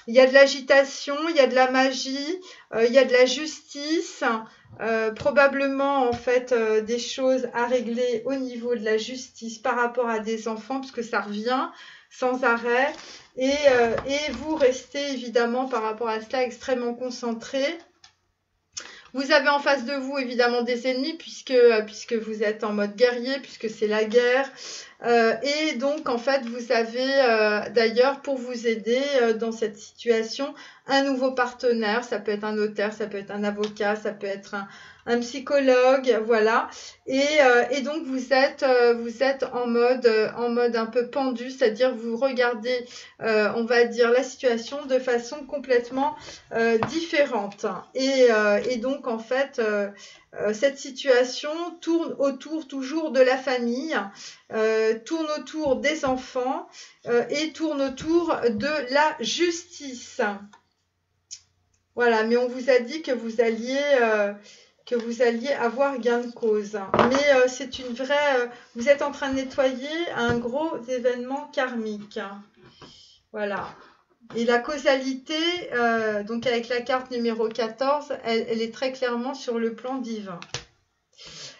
il y a de l'agitation, il y a de la magie, il y a de la justice, probablement en fait des choses à régler au niveau de la justice par rapport à des enfants, parce que ça revient sans arrêt. Et vous restez évidemment par rapport à cela extrêmement concentré. Vous avez en face de vous évidemment des ennemis puisque vous êtes en mode guerrier, puisque c'est la guerre. Et donc en fait vous avez d'ailleurs pour vous aider dans cette situation un nouveau partenaire. Ça peut être un notaire, ça peut être un avocat, ça peut être un psychologue, voilà. Et donc vous êtes en mode un peu pendu, c'est-à-dire vous regardez, on va dire, la situation de façon complètement différente. Et donc en fait, cette situation tourne autour toujours de la famille, tourne autour des enfants et tourne autour de la justice. Voilà, mais on vous a dit que vous alliez avoir gain de cause. Mais c'est une vraie... vous êtes en train de nettoyer un gros événement karmique. Voilà. Et la causalité, donc avec la carte numéro 14, elle est très clairement sur le plan divin.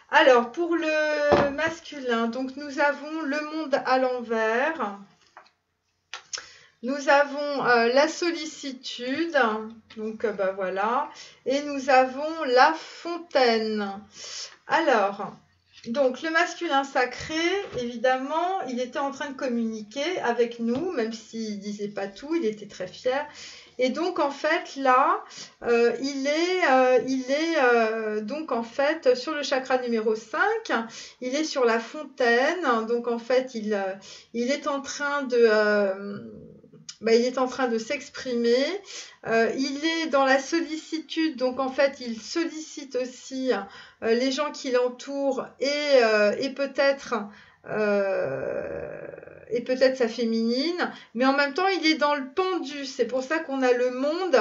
Alors, pour le masculin, donc nous avons le monde à l'envers. Nous avons la sollicitude, donc voilà, et nous avons la fontaine. Alors, Donc, le masculin sacré, évidemment, il était en train de communiquer avec nous, même s'il ne disait pas tout, il était très fier. Et donc, en fait, là, il est donc, en fait, sur le chakra numéro 5, il est sur la fontaine. Donc, en fait, il est en train de... il est en train de s'exprimer. Il est dans la sollicitude, donc en fait, il sollicite aussi les gens qui l'entourent et peut-être sa féminine, mais en même temps, il est dans le pendu. C'est pour ça qu'on a le monde,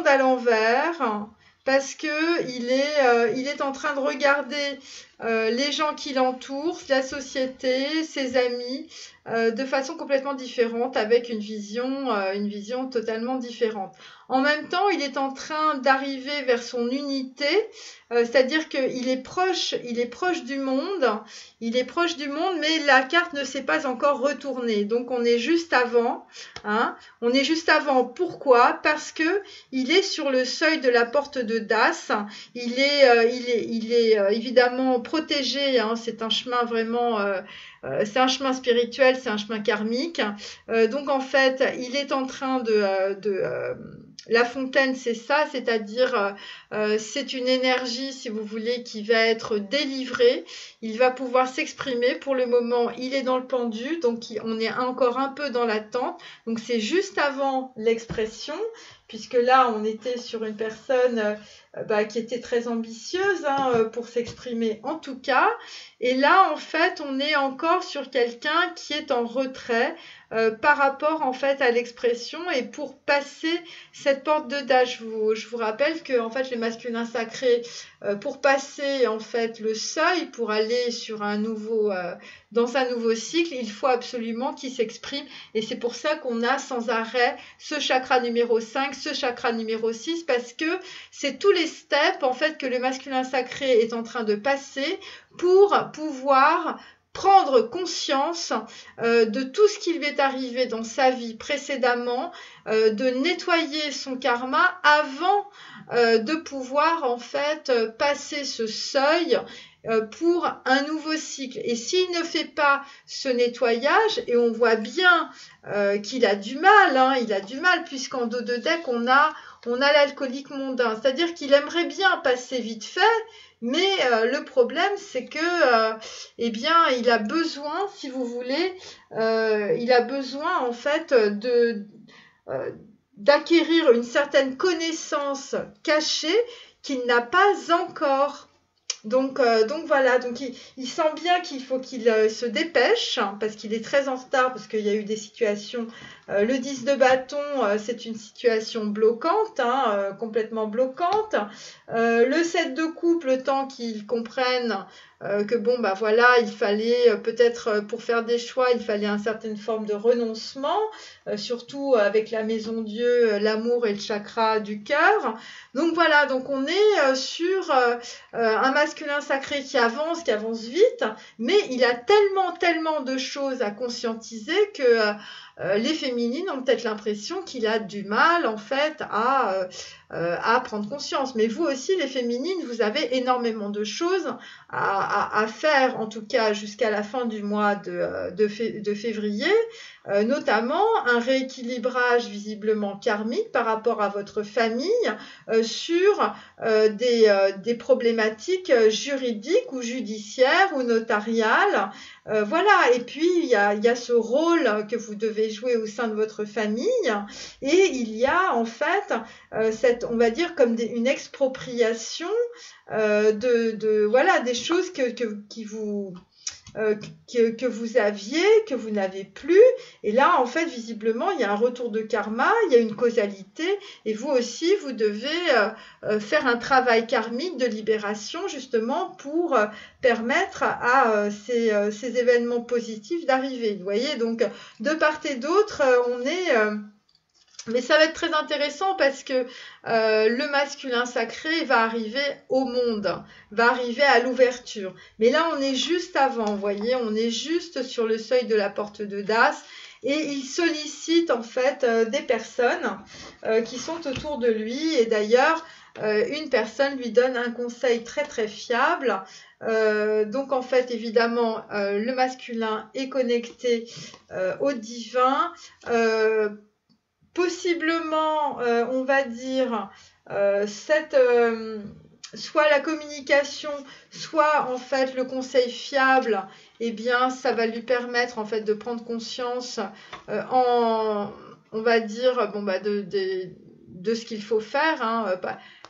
à l'envers, parce que il est en train de regarder les gens qui l'entourent, la société, ses amis, de façon complètement différente, avec une vision totalement différente. En même temps, il est en train d'arriver vers son unité, c'est-à-dire qu'il est proche du monde, mais la carte ne s'est pas encore retournée. Donc on est juste avant, on est juste avant. Pourquoi? Parce que il est sur le seuil de la porte de Das. Il est évidemment protégé. C'est un chemin vraiment. C'est un chemin spirituel, c'est un chemin karmique. Donc en fait, il est en train la fontaine, c'est ça, c'est-à-dire c'est une énergie, si vous voulez, qui va être délivrée. Il va pouvoir s'exprimer. Pour le moment, il est dans le pendu, donc on est encore un peu dans l'attente. Donc c'est juste avant l'expression, puisque là, on était sur une personne qui était très ambitieuse pour s'exprimer en tout cas. Et là, en fait, on est encore sur quelqu'un qui est en retrait par rapport en fait à l'expression, et pour passer cette porte de Das, je vous rappelle que en fait les masculins sacrés, pour passer en fait le seuil, pour aller sur dans un nouveau cycle, il faut absolument qu'ils s'expriment, et c'est pour ça qu'on a sans arrêt ce chakra numéro 5, ce chakra numéro 6, parce que c'est tous les steps en fait que le masculin sacré est en train de passer pour pouvoir prendre conscience de tout ce qui lui est arrivé dans sa vie précédemment, de nettoyer son karma avant de pouvoir en fait passer ce seuil pour un nouveau cycle. Et s'il ne fait pas ce nettoyage, et on voit bien qu'il a du mal, il a du mal, puisqu'en dos de deck on a l'alcoolique mondain, c'est-à-dire qu'il aimerait bien passer vite fait, mais le problème, c'est que, il a besoin, si vous voulez, il a besoin en fait d'acquérir une certaine connaissance cachée qu'il n'a pas encore. Donc voilà, donc il sent bien qu'il faut qu'il se dépêche, parce qu'il est très en retard, parce qu'il y a eu des situations. Le 10 de bâton, c'est une situation bloquante, complètement bloquante. Le 7 de coupe, le temps qu'ils comprennent que bon, voilà, il fallait peut-être pour faire des choix, il fallait une certaine forme de renoncement, surtout avec la maison Dieu, l'amour et le chakra du cœur. Donc voilà, donc on est sur un masculin sacré qui avance vite, mais il a tellement de choses à conscientiser que les féminines ont peut-être l'impression qu'il a du mal en fait à prendre conscience. Mais vous aussi, les féminines, vous avez énormément de choses à faire, en tout cas jusqu'à la fin du mois de février, notamment un rééquilibrage visiblement karmique par rapport à votre famille sur des problématiques juridiques ou judiciaires ou notariales. Voilà, et puis il y a ce rôle que vous devez jouer au sein de votre famille, et il y a en fait on va dire comme une expropriation des choses que vous aviez, que vous n'avez plus. Et là, en fait, visiblement, il y a un retour de karma, il y a une causalité, et vous aussi, vous devez faire un travail karmique de libération, justement, pour permettre à ces événements positifs d'arriver. Vous voyez, donc, de part et d'autre, on est... mais ça va être très intéressant parce que le masculin sacré va arriver au monde, va arriver à l'ouverture. Mais là, on est juste avant, vous voyez, on est juste sur le seuil de la porte de Das, et il sollicite en fait des personnes qui sont autour de lui. Et d'ailleurs, une personne lui donne un conseil très très fiable. Donc en fait, évidemment, le masculin est connecté au divin. Possiblement, on va dire, soit la communication, soit en fait le conseil fiable, eh bien, ça va lui permettre en fait de prendre conscience on va dire, bon, bah, de ce qu'il faut faire. Hein.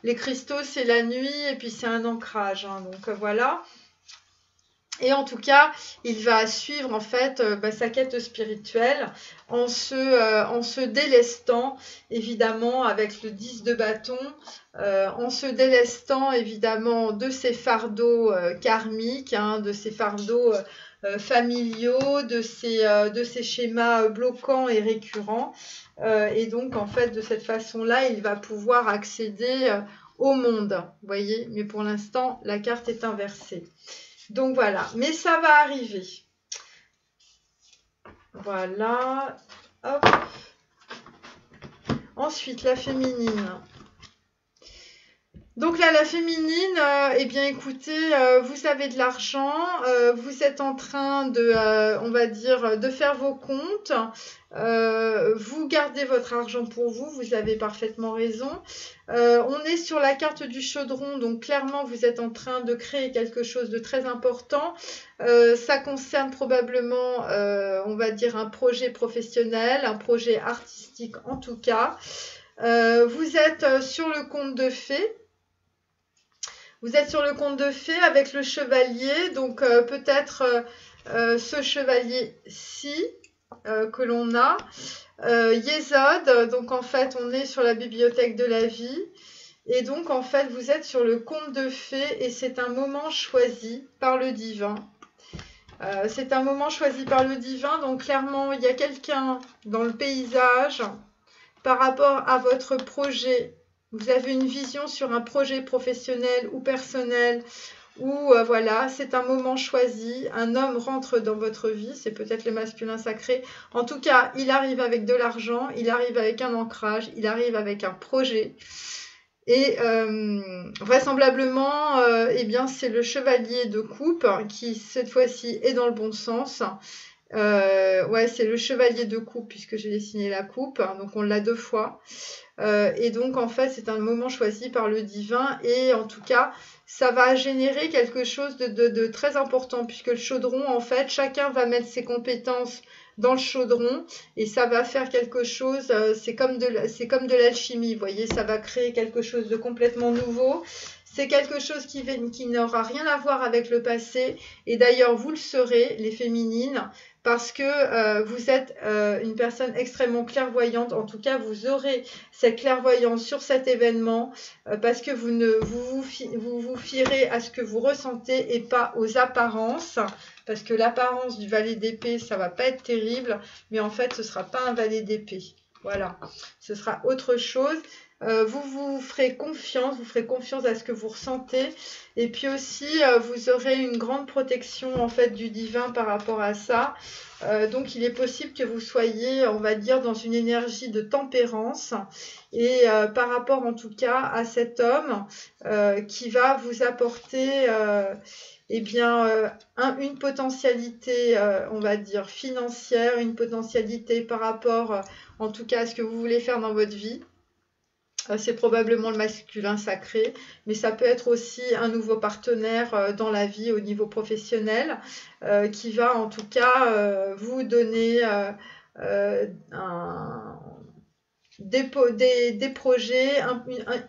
Les cristaux, c'est la nuit et puis c'est un ancrage. Hein. Donc voilà. Et en tout cas, il va suivre en fait sa quête spirituelle en se délestant évidemment avec le 10 de bâton, en se délestant évidemment de ses fardeaux karmiques, hein, de ses fardeaux familiaux, de ses schémas bloquants et récurrents. Et donc en fait de cette façon-là, il va pouvoir accéder au monde. Vous voyez, mais pour l'instant, la carte est inversée. Donc voilà, mais ça va arriver. Voilà. Hop. Ensuite, la féminine. Donc là, la féminine, eh bien écoutez, vous avez de l'argent, vous êtes en train de, on va dire, de faire vos comptes, vous gardez votre argent pour vous, vous avez parfaitement raison. On est sur la carte du chaudron, donc clairement, vous êtes en train de créer quelque chose de très important. Ça concerne probablement, on va dire, un projet professionnel, un projet artistique en tout cas. Vous êtes sur le conte de fées. Vous êtes sur le conte de fées avec le chevalier, donc peut-être ce chevalier-ci que l'on a. Yesod, donc en fait on est sur la bibliothèque de la vie. Et donc en fait vous êtes sur le conte de fées et c'est un moment choisi par le divin. C'est un moment choisi par le divin, donc clairement il y a quelqu'un dans le paysage par rapport à votre projet. Vous avez une vision sur un projet professionnel ou personnel où voilà, c'est un moment choisi, un homme rentre dans votre vie, c'est peut-être le masculin sacré. En tout cas, il arrive avec de l'argent, il arrive avec un ancrage, il arrive avec un projet. Et vraisemblablement, eh bien, c'est le chevalier de coupe qui, cette fois-ci, est dans le bon sens. Ouais, c'est le chevalier de coupe puisque j'ai dessiné la coupe, hein, donc on l'a 2 fois. Et donc en fait c'est un moment choisi par le divin et en tout cas ça va générer quelque chose de très important puisque le chaudron en fait chacun va mettre ses compétences dans le chaudron et ça va faire quelque chose, c'est comme de l'alchimie, vous voyez, ça va créer quelque chose de complètement nouveau. C'est quelque chose qui n'aura rien à voir avec le passé et d'ailleurs vous le serez les féminines parce que vous êtes une personne extrêmement clairvoyante. En tout cas, vous aurez cette clairvoyance sur cet événement parce que vous vous fierez à ce que vous ressentez et pas aux apparences. Parce que l'apparence du valet d'épée, ça va pas être terrible, mais en fait, ce sera pas un valet d'épée. Voilà, ce sera autre chose. Vous ferez confiance à ce que vous ressentez et puis aussi vous aurez une grande protection en fait du divin par rapport à ça. Donc il est possible que vous soyez, on va dire, dans une énergie de tempérance et par rapport en tout cas à cet homme qui va vous apporter eh bien, une potentialité, on va dire, financière, une potentialité par rapport en tout cas à ce que vous voulez faire dans votre vie. C'est probablement le masculin sacré, mais ça peut être aussi un nouveau partenaire dans la vie au niveau professionnel qui va en tout cas vous donner des projets,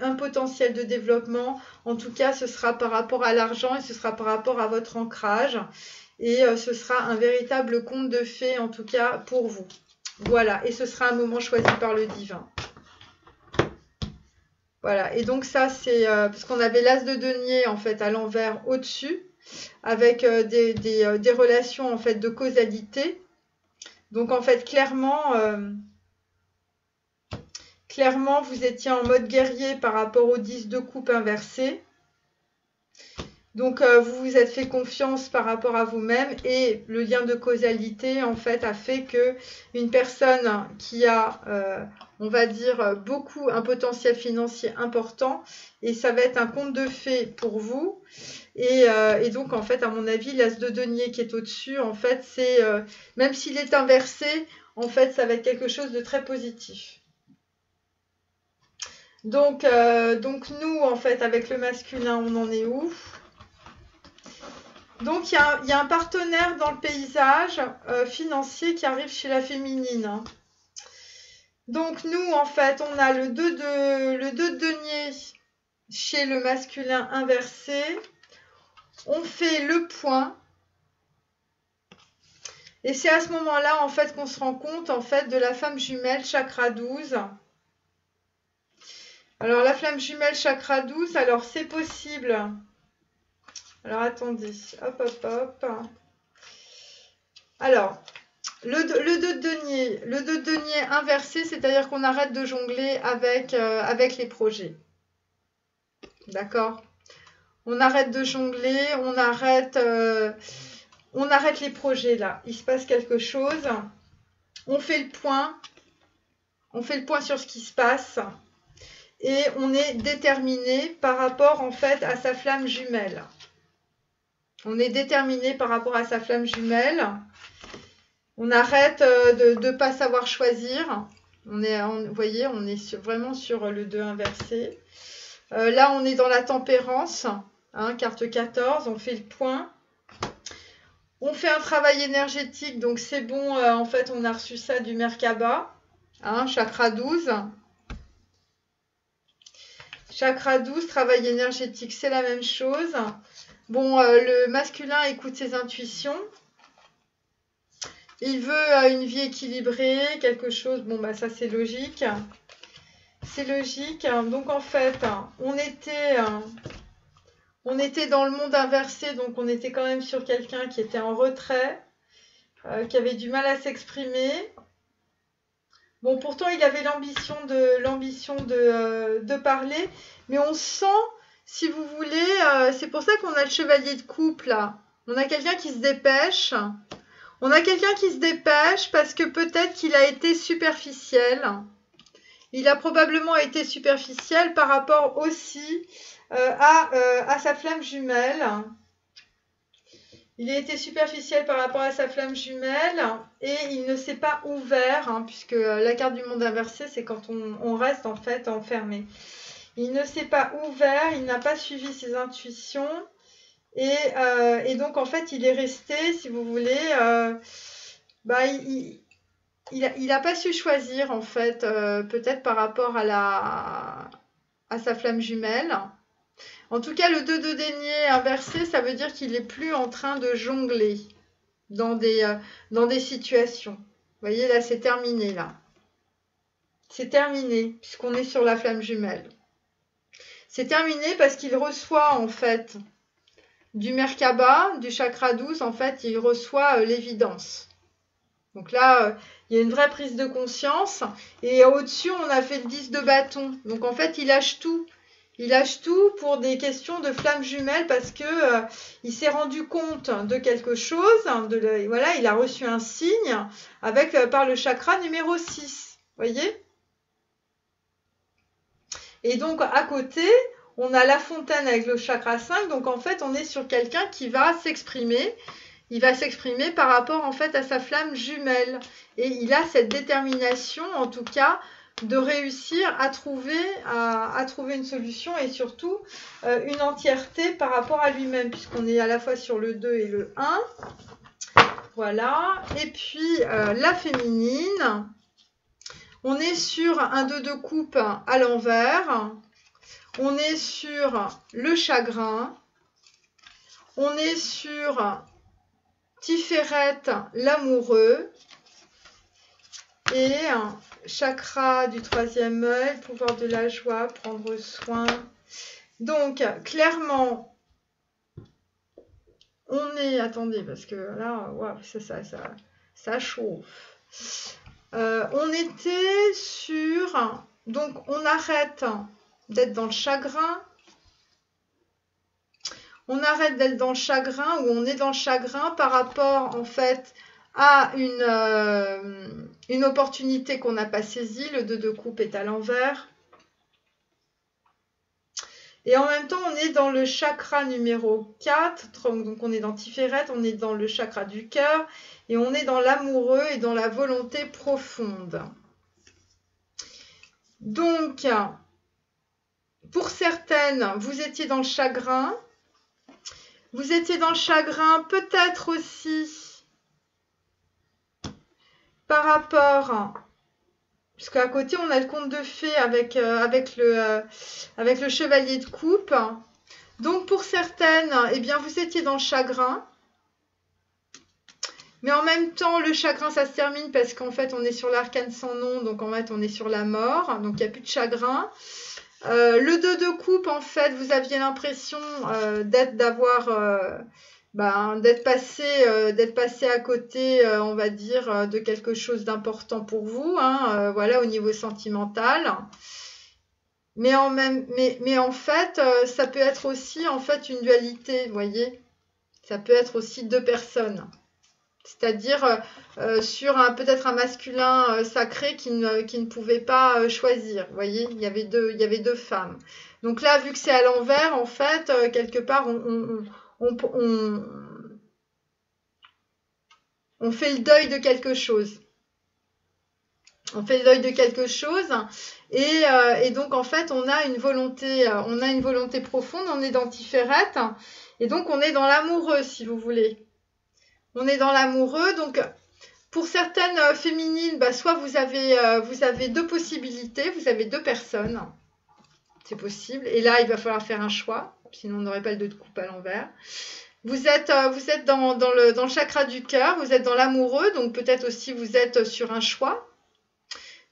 un potentiel de développement. En tout cas, ce sera par rapport à l'argent et ce sera par rapport à votre ancrage. Et ce sera un véritable conte de fées, en tout cas, pour vous. Voilà, et ce sera un moment choisi par le divin. Voilà, et donc ça c'est parce qu'on avait l'as de denier en fait à l'envers au-dessus avec des relations en fait de causalité. Donc en fait clairement vous étiez en mode guerrier par rapport au 10 de coupe inversé. Donc vous vous êtes fait confiance par rapport à vous-même et le lien de causalité en fait a fait que une personne qui a on va dire un potentiel financier important et ça va être un conte de fées pour vous Et donc, en fait, à mon avis, l'as de denier qui est au-dessus, en fait, c'est, même s'il est inversé, en fait, ça va être quelque chose de très positif. Donc nous, en fait, avec le masculin, on en est où? Donc, il y a un partenaire dans le paysage financier qui arrive chez la féminine. Hein. Donc, nous, en fait, on a le 2 de denier chez le masculin inversé. On fait le point. Et c'est à ce moment-là, en fait, qu'on se rend compte, en fait, de la femme jumelle chakra 12. Alors, la flamme jumelle chakra 12, alors, c'est possible. Alors, attendez. Hop, hop, hop. Alors, le 2 de denier inversé, c'est-à-dire qu'on arrête de jongler avec les projets. D'accord? On arrête de jongler, on arrête les projets, là. Il se passe quelque chose. On fait le point. On fait le point sur ce qui se passe. Et on est déterminé par rapport, en fait, à sa flamme jumelle. On est déterminé par rapport à sa flamme jumelle. On arrête de ne pas savoir choisir. Vous voyez, on est vraiment sur le 2 inversé. Là, on est dans la tempérance. Hein, carte 14, on fait le point. On fait un travail énergétique, donc c'est bon. En fait, on a reçu ça du Merkaba. Hein, chakra 12. Chakra 12, travail énergétique, c'est la même chose. Bon, le masculin écoute ses intuitions. Il veut une vie équilibrée, quelque chose. Bon, bah ça, c'est logique. C'est logique. Donc, en fait, on était dans le monde inversé. Donc, on était quand même sur quelqu'un qui était en retrait, qui avait du mal à s'exprimer. Bon, pourtant, il avait l'ambition de parler. Mais on sent, si vous voulez, c'est pour ça qu'on a le chevalier de coupe, là. On a quelqu'un qui se dépêche. On a quelqu'un qui se dépêche parce que peut-être qu'il a été superficiel. Il a probablement été superficiel par rapport aussi à sa flamme jumelle. Il a été superficiel par rapport à sa flamme jumelle et il ne s'est pas ouvert, hein, puisque la carte du monde inversé, c'est quand on reste en fait enfermé. Il ne s'est pas ouvert, il n'a pas suivi ses intuitions. Et donc, en fait, il est resté, si vous voulez, il n'a pas su choisir, en fait, peut-être par rapport à sa flamme jumelle. En tout cas, le 2 de denier inversé, ça veut dire qu'il n'est plus en train de jongler dans des situations. Vous voyez, là, c'est terminé, là. C'est terminé, puisqu'on est sur la flamme jumelle. C'est terminé parce qu'il reçoit, en fait, du Merkaba, du chakra 12, en fait, il reçoit l'évidence. Donc là, il y a une vraie prise de conscience. Et au-dessus, on a fait le 10 de bâton. Donc en fait, il lâche tout. Il lâche tout pour des questions de flamme jumelle parce que il s'est rendu compte de quelque chose. Voilà, il a reçu un signe par le chakra numéro 6. Voyez? Et donc, à côté, on a la fontaine avec le chakra 5. Donc, en fait, on est sur quelqu'un qui va s'exprimer. Il va s'exprimer par rapport, en fait, à sa flamme jumelle. Et il a cette détermination, en tout cas, de réussir à trouver une solution et surtout une entièreté par rapport à lui-même, puisqu'on est à la fois sur le 2 et le 1. Voilà. Et puis, la féminine. On est sur un 2 de coupe à l'envers. On est sur le chagrin. On est sur Tiferet, l'amoureux. Et chakra du 3e œil, pouvoir de la joie, prendre soin. Donc, clairement, on est... Attendez, parce que là, wow, ça chauffe. On était sur... Donc, on arrête d'être dans le chagrin. On arrête d'être dans le chagrin ou on est dans le chagrin par rapport, en fait, à une opportunité qu'on n'a pas saisie. Le 2 de coupe est à l'envers. Et en même temps, on est dans le chakra numéro 4, donc on est dans Tiferet, on est dans le chakra du cœur, et on est dans l'amoureux et dans la volonté profonde. Donc, pour certaines, vous étiez dans le chagrin. Vous étiez dans le chagrin peut-être aussi par rapport... Parce qu'à côté, on a le conte de fées avec le chevalier de coupe. Donc, pour certaines, eh bien, vous étiez dans le chagrin. Mais en même temps, le chagrin, ça se termine parce qu'en fait, on est sur l'arcane sans nom. Donc, en fait, on est sur la mort. Donc, il n'y a plus de chagrin. Le 2 de coupe, en fait, vous aviez l'impression d'être passé à côté, on va dire, de quelque chose d'important pour vous, hein, voilà, au niveau sentimental. Mais en fait, ça peut être aussi en fait une dualité, vous voyez. Ça peut être aussi deux personnes. C'est-à-dire sur peut-être un masculin sacré qui ne pouvait pas choisir. Vous voyez, il y avait deux femmes. Donc là, vu que c'est à l'envers, en fait, quelque part, on fait le deuil de quelque chose. On fait le deuil de quelque chose et donc en fait on a une volonté profonde, on est dans Tiferet et donc on est dans l'amoureux si vous voulez. On est dans l'amoureux, donc pour certaines féminines, soit vous avez deux possibilités, vous avez deux personnes, c'est possible, et là il va falloir faire un choix, sinon on n'aurait pas le 2 de coupe à l'envers. Vous êtes dans le chakra du cœur, vous êtes dans l'amoureux, donc peut-être aussi vous êtes sur un choix.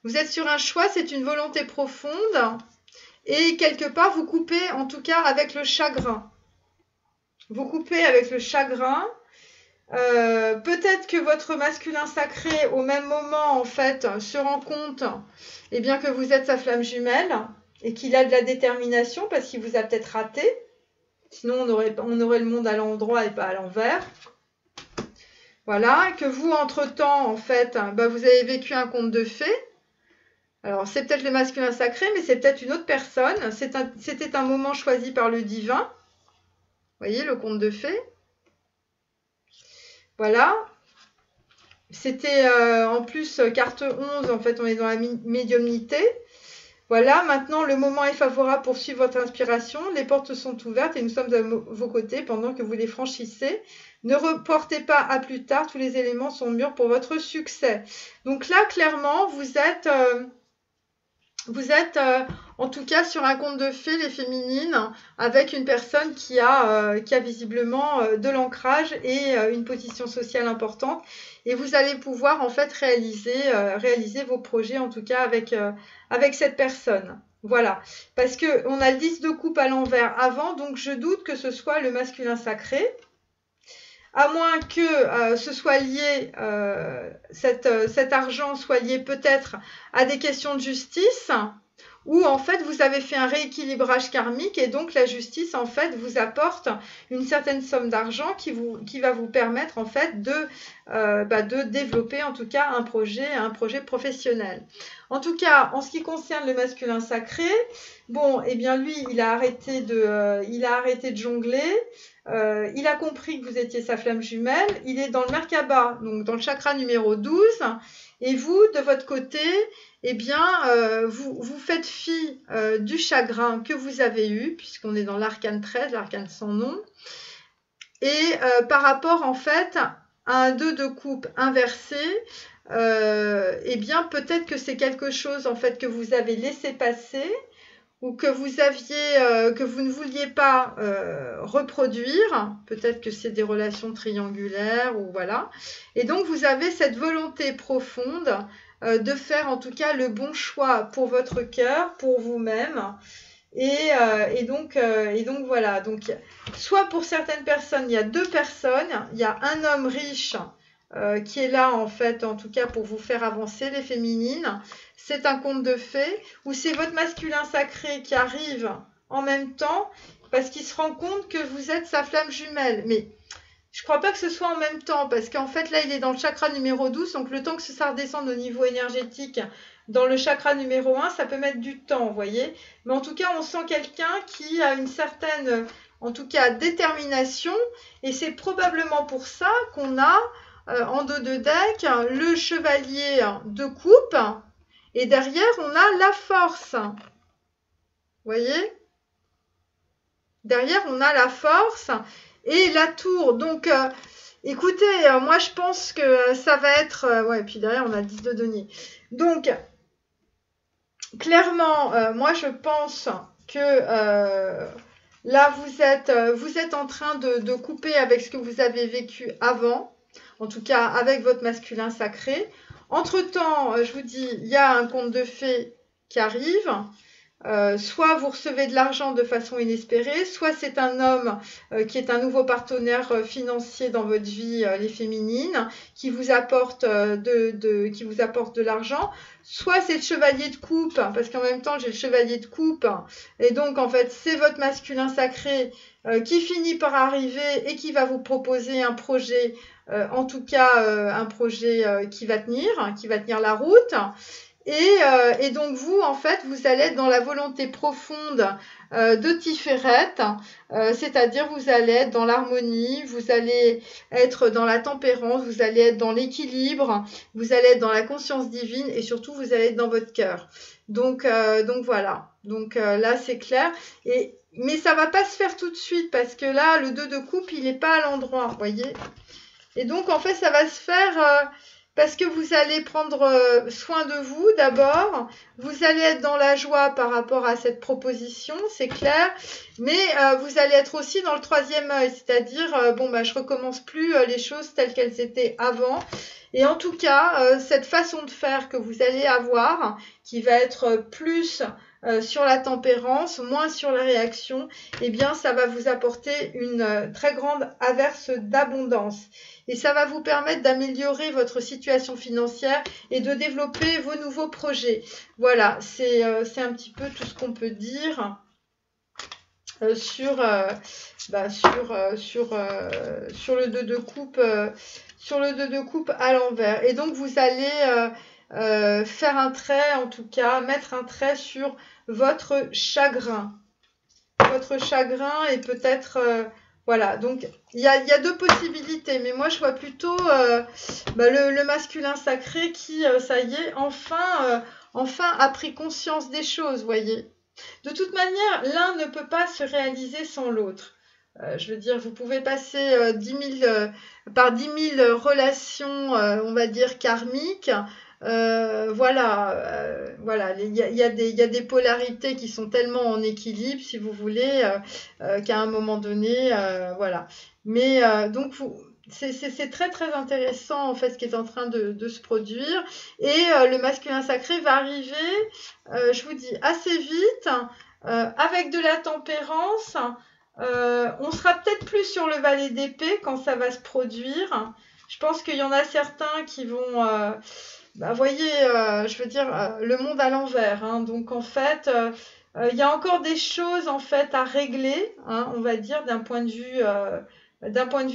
Vous êtes sur un choix, c'est une volonté profonde, et quelque part vous coupez en tout cas avec le chagrin. Vous coupez avec le chagrin. Peut-être que votre masculin sacré au même moment en fait se rend compte bien, que vous êtes sa flamme jumelle et qu'il a de la détermination parce qu'il vous a peut-être raté, sinon on aurait le monde à l'endroit et pas à l'envers. Voilà, que vous entre-temps en fait vous avez vécu un conte de fées. Alors c'est peut-être le masculin sacré mais c'est peut-être une autre personne, c'était un moment choisi par le divin. Vous voyez le conte de fées. Voilà, c'était en plus carte 11, en fait on est dans la médiumnité. Voilà, maintenant le moment est favorable pour suivre votre inspiration, les portes sont ouvertes et nous sommes à vos côtés pendant que vous les franchissez. Ne reportez pas à plus tard, tous les éléments sont mûrs pour votre succès. Donc là, clairement, vous êtes en tout cas sur un conte de fées, les féminines, avec une personne qui a visiblement de l'ancrage et une position sociale importante. Et vous allez pouvoir en fait réaliser vos projets, en tout cas avec cette personne. Voilà, parce qu'on a le 10 de coupe à l'envers avant, donc je doute que ce soit le masculin sacré. À moins que ce soit lié, cet argent soit lié peut-être à des questions de justice, où en fait vous avez fait un rééquilibrage karmique et donc la justice en fait vous apporte une certaine somme d'argent qui va vous permettre en fait de développer en tout cas un projet professionnel. En tout cas, en ce qui concerne le masculin sacré, bon, eh bien lui, il a arrêté de jongler. Il a compris que vous étiez sa flamme jumelle. Il est dans le Merkaba, donc dans le chakra numéro 12. Et vous, de votre côté, eh bien, vous faites fi du chagrin que vous avez eu, puisqu'on est dans l'arcane 13, l'arcane sans nom. Et par rapport, en fait, à un 2 de coupe inversé, eh bien, peut-être que c'est quelque chose, en fait, que vous avez laissé passer, ou que vous ne vouliez pas reproduire, peut-être que c'est des relations triangulaires ou voilà. Et donc vous avez cette volonté profonde de faire en tout cas le bon choix pour votre cœur, pour vous-même. Et donc voilà. Donc soit pour certaines personnes, il y a deux personnes, il y a un homme riche qui est là en fait, en tout cas pour vous faire avancer les féminines. C'est un conte de fées ou c'est votre masculin sacré qui arrive en même temps parce qu'il se rend compte que vous êtes sa flamme jumelle. Mais Je crois pas que ce soit en même temps, parce qu'en fait, là, il est dans le chakra numéro 12, donc le temps que ça redescende au niveau énergétique dans le chakra numéro 1, ça peut mettre du temps, vous voyez. Mais en tout cas, on sent quelqu'un qui a une certaine, en tout cas, détermination, et c'est probablement pour ça qu'on a, en dos de deck, le chevalier de coupe, et derrière, on a la force. Vous voyez? Derrière, on a la force et la tour. Donc, écoutez, moi, je pense que ça va être... ouais, puis derrière, on a le 10 de denier. Donc, clairement, moi, je pense que là, vous êtes en train de couper avec ce que vous avez vécu avant. En tout cas, avec votre masculin sacré. Entre-temps, je vous dis, il y a un conte de fées qui arrive. Soit vous recevez de l'argent de façon inespérée, soit c'est un homme qui est un nouveau partenaire financier dans votre vie, les féminines, qui vous apporte de l'argent, soit c'est le chevalier de coupe, parce qu'en même temps j'ai le chevalier de coupe, et donc en fait c'est votre masculin sacré qui finit par arriver et qui va vous proposer un projet, en tout cas un projet qui va tenir la route. Et donc vous, en fait, vous allez être dans la volonté profonde de Tiferet, c'est-à-dire vous allez être dans l'harmonie, vous allez être dans la tempérance, vous allez être dans l'équilibre, vous allez être dans la conscience divine et surtout vous allez être dans votre cœur. Donc voilà. Donc là c'est clair. Mais ça va pas se faire tout de suite parce que là le 2 de coupe il n'est pas à l'endroit, vous voyez. Et donc en fait ça va se faire parce que vous allez prendre soin de vous d'abord, vous allez être dans la joie par rapport à cette proposition, c'est clair, mais vous allez être aussi dans le troisième œil, c'est-à-dire, je recommence plus les choses telles qu'elles étaient avant. Et en tout cas, cette façon de faire que vous allez avoir, qui va être plus sur la tempérance, moins sur la réaction, eh bien, ça va vous apporter une très grande averse d'abondance. Et ça va vous permettre d'améliorer votre situation financière et de développer vos nouveaux projets. Voilà, c'est un petit peu tout ce qu'on peut dire sur le 2 de coupe, sur le 2 de coupe à l'envers. Et donc vous allez faire un trait, en tout cas, mettre un trait sur votre chagrin. Votre chagrin et peut-être... voilà, donc il y a deux possibilités, mais moi je vois plutôt le masculin sacré qui, ça y est, enfin a pris conscience des choses, voyez. De toute manière, l'un ne peut pas se réaliser sans l'autre. Je veux dire, vous pouvez passer par 10 000 relations, on va dire, karmiques. Voilà, il y a des polarités qui sont tellement en équilibre, si vous voulez, qu'à un moment donné, voilà. Mais donc, c'est très très intéressant en fait ce qui est en train de se produire. Et le masculin sacré va arriver, je vous dis, assez vite, avec de la tempérance. On sera peut-être plus sur le valet d'épée quand ça va se produire. Je pense qu'il y en a certains qui vont... voyez, je veux dire, le monde à l'envers. Hein. Donc, en fait, il y a encore des choses, en fait, à régler, hein, on va dire, d'un point de vue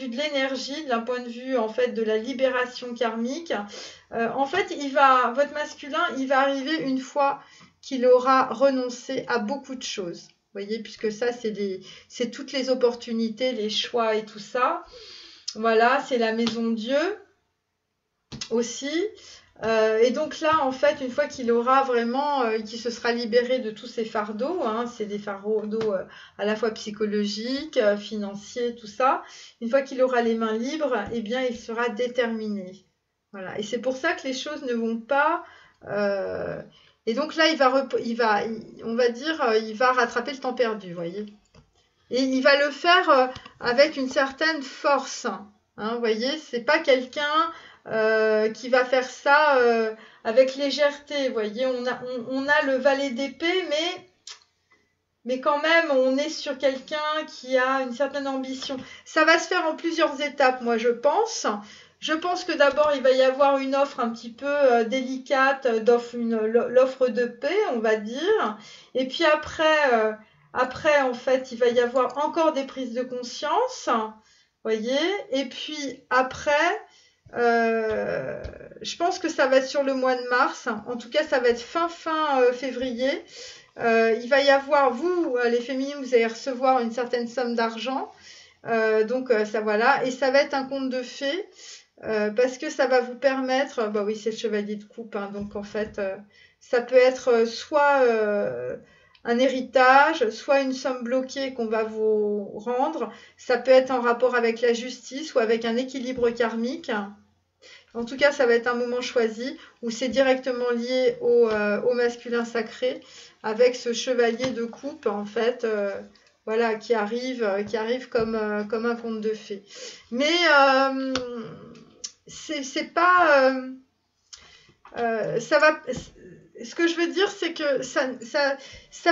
de l'énergie, d'un point de vue, en fait, de la libération karmique. En fait, votre masculin, il va arriver une fois qu'il aura renoncé à beaucoup de choses. Vous voyez, puisque ça, c'est toutes les opportunités, les choix et tout ça. Voilà, c'est la maison de Dieu aussi. Et donc là, en fait, une fois qu'il aura vraiment, qu'il se sera libéré de tous ces fardeaux, hein, c'est des fardeaux à la fois psychologiques, financiers, tout ça. Une fois qu'il aura les mains libres, eh bien, il sera déterminé. Voilà. Et c'est pour ça que les choses ne vont pas. Et donc là, on va dire, il va rattraper le temps perdu, vous voyez. Et il va le faire avec une certaine force. Hein, vous voyez, c'est pas quelqu'un qui va faire ça avec légèreté. Vous voyez, on a le valet d'épée, mais quand même, on est sur quelqu'un qui a une certaine ambition. Ça va se faire en plusieurs étapes, moi, je pense. Je pense que d'abord, il va y avoir une offre un petit peu délicate, l'offre de paix, on va dire. Et puis après, en fait, il va y avoir encore des prises de conscience. voyez. Et puis après, je pense que ça va être sur le mois de mars. En tout cas, ça va être fin février. Il va y avoir, vous, les féminines, vous allez recevoir une certaine somme d'argent. Donc ça voilà. Et ça va être un conte de fées. Parce que ça va vous permettre, bah oui, c'est le chevalier de coupe, hein, donc en fait, ça peut être soit un héritage, soit une somme bloquée qu'on va vous rendre. Ça peut être en rapport avec la justice ou avec un équilibre karmique. En tout cas, ça va être un moment choisi où c'est directement lié au masculin sacré, avec ce chevalier de coupe, en fait, voilà, qui arrive comme un conte de fées. Mais c'est pas ça va. Ce que je veux dire, c'est que ça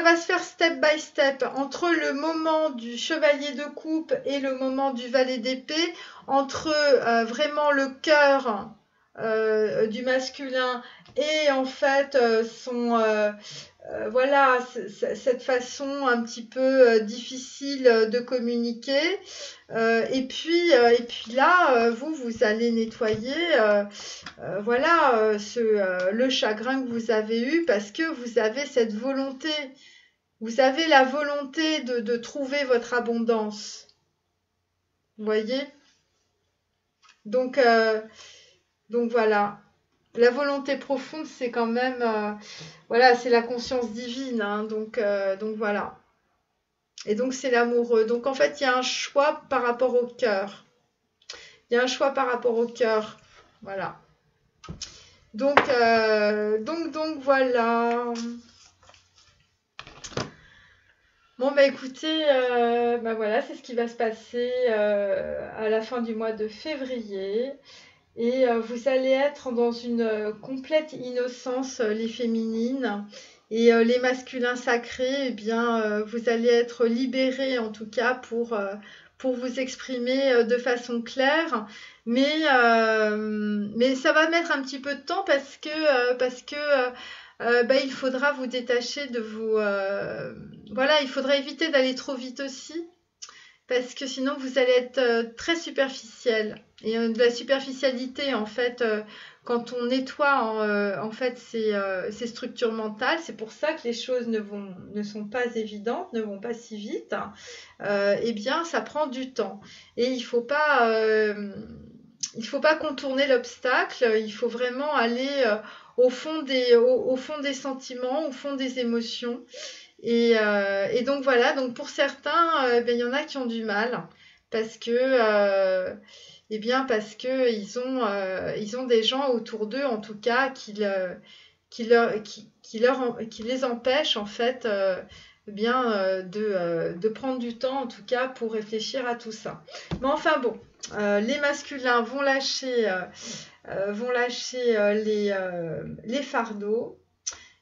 va se faire step by step entre le moment du chevalier de coupe et le moment du valet d'épée, entre vraiment le cœur du masculin et en fait voilà, cette façon un petit peu difficile de communiquer. Et puis là, vous allez nettoyer voilà, le chagrin que vous avez eu parce que vous avez cette volonté. Vous avez la volonté de trouver votre abondance. Vous voyez? Donc voilà. La volonté profonde, c'est quand même, voilà, c'est la conscience divine, hein, donc voilà. Et donc c'est l'amoureux. Donc en fait, il y a un choix par rapport au cœur. Il y a un choix par rapport au cœur, voilà. Donc voilà. Bon bah écoutez, bah voilà, c'est ce qui va se passer à la fin du mois de février. Et vous allez être dans une complète innocence, les féminines. Et les masculins sacrés, eh bien, vous allez être libérés en tout cas pour vous exprimer de façon claire. Mais ça va mettre un petit peu de temps parce que bah, il faudra vous détacher de vous... voilà, il faudra éviter d'aller trop vite aussi. Parce que sinon, vous allez être très superficiel. Et de la superficialité, en fait, quand on nettoie en fait ces structures mentales, c'est pour ça que les choses ne sont pas évidentes, ne vont pas si vite. Eh bien, ça prend du temps. Et il faut pas contourner l'obstacle. Il faut vraiment aller au fond des sentiments, au fond des émotions. Et donc voilà, donc pour certains, ben, il y en a qui ont du mal parce que, eh bien parce que ils ont des gens autour d'eux, en tout cas, qui les empêchent en fait bien de prendre du temps, en tout cas, pour réfléchir à tout ça. Mais enfin bon, les masculins vont lâcher les fardeaux.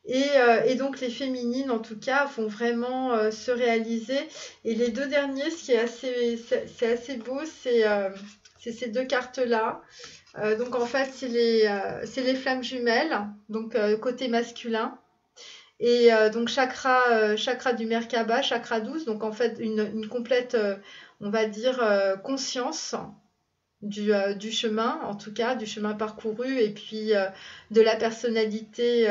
Et donc les féminines, en tout cas, vont vraiment se réaliser. Et les deux derniers, ce qui est assez beau, c'est ces deux cartes-là. Donc en fait, c'est les flammes jumelles, donc côté masculin. Et donc chakra du Merkaba, chakra 12, donc en fait une complète, on va dire, conscience du chemin, en tout cas, du chemin parcouru, et puis de la personnalité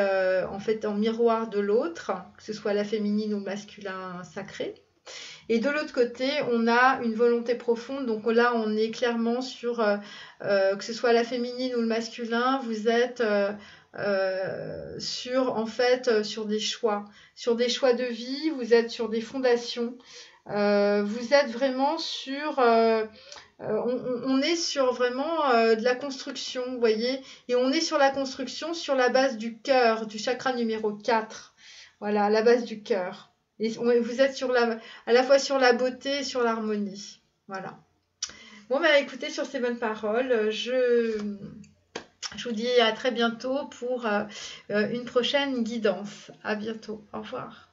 en fait en miroir de l'autre, que ce soit la féminine ou le masculin sacré. Et de l'autre côté, on a une volonté profonde, donc là on est clairement sur, que ce soit la féminine ou le masculin, vous êtes sur des choix de vie, vous êtes sur des fondations, vous êtes vraiment sur... on est sur vraiment de la construction, vous voyez, et on est sur la construction sur la base du cœur, du chakra numéro 4. Voilà, la base du cœur. Et vous êtes à la fois sur la beauté et sur l'harmonie. Voilà. Bon, bah écoutez, sur ces bonnes paroles, je vous dis à très bientôt pour une prochaine guidance. À bientôt. Au revoir.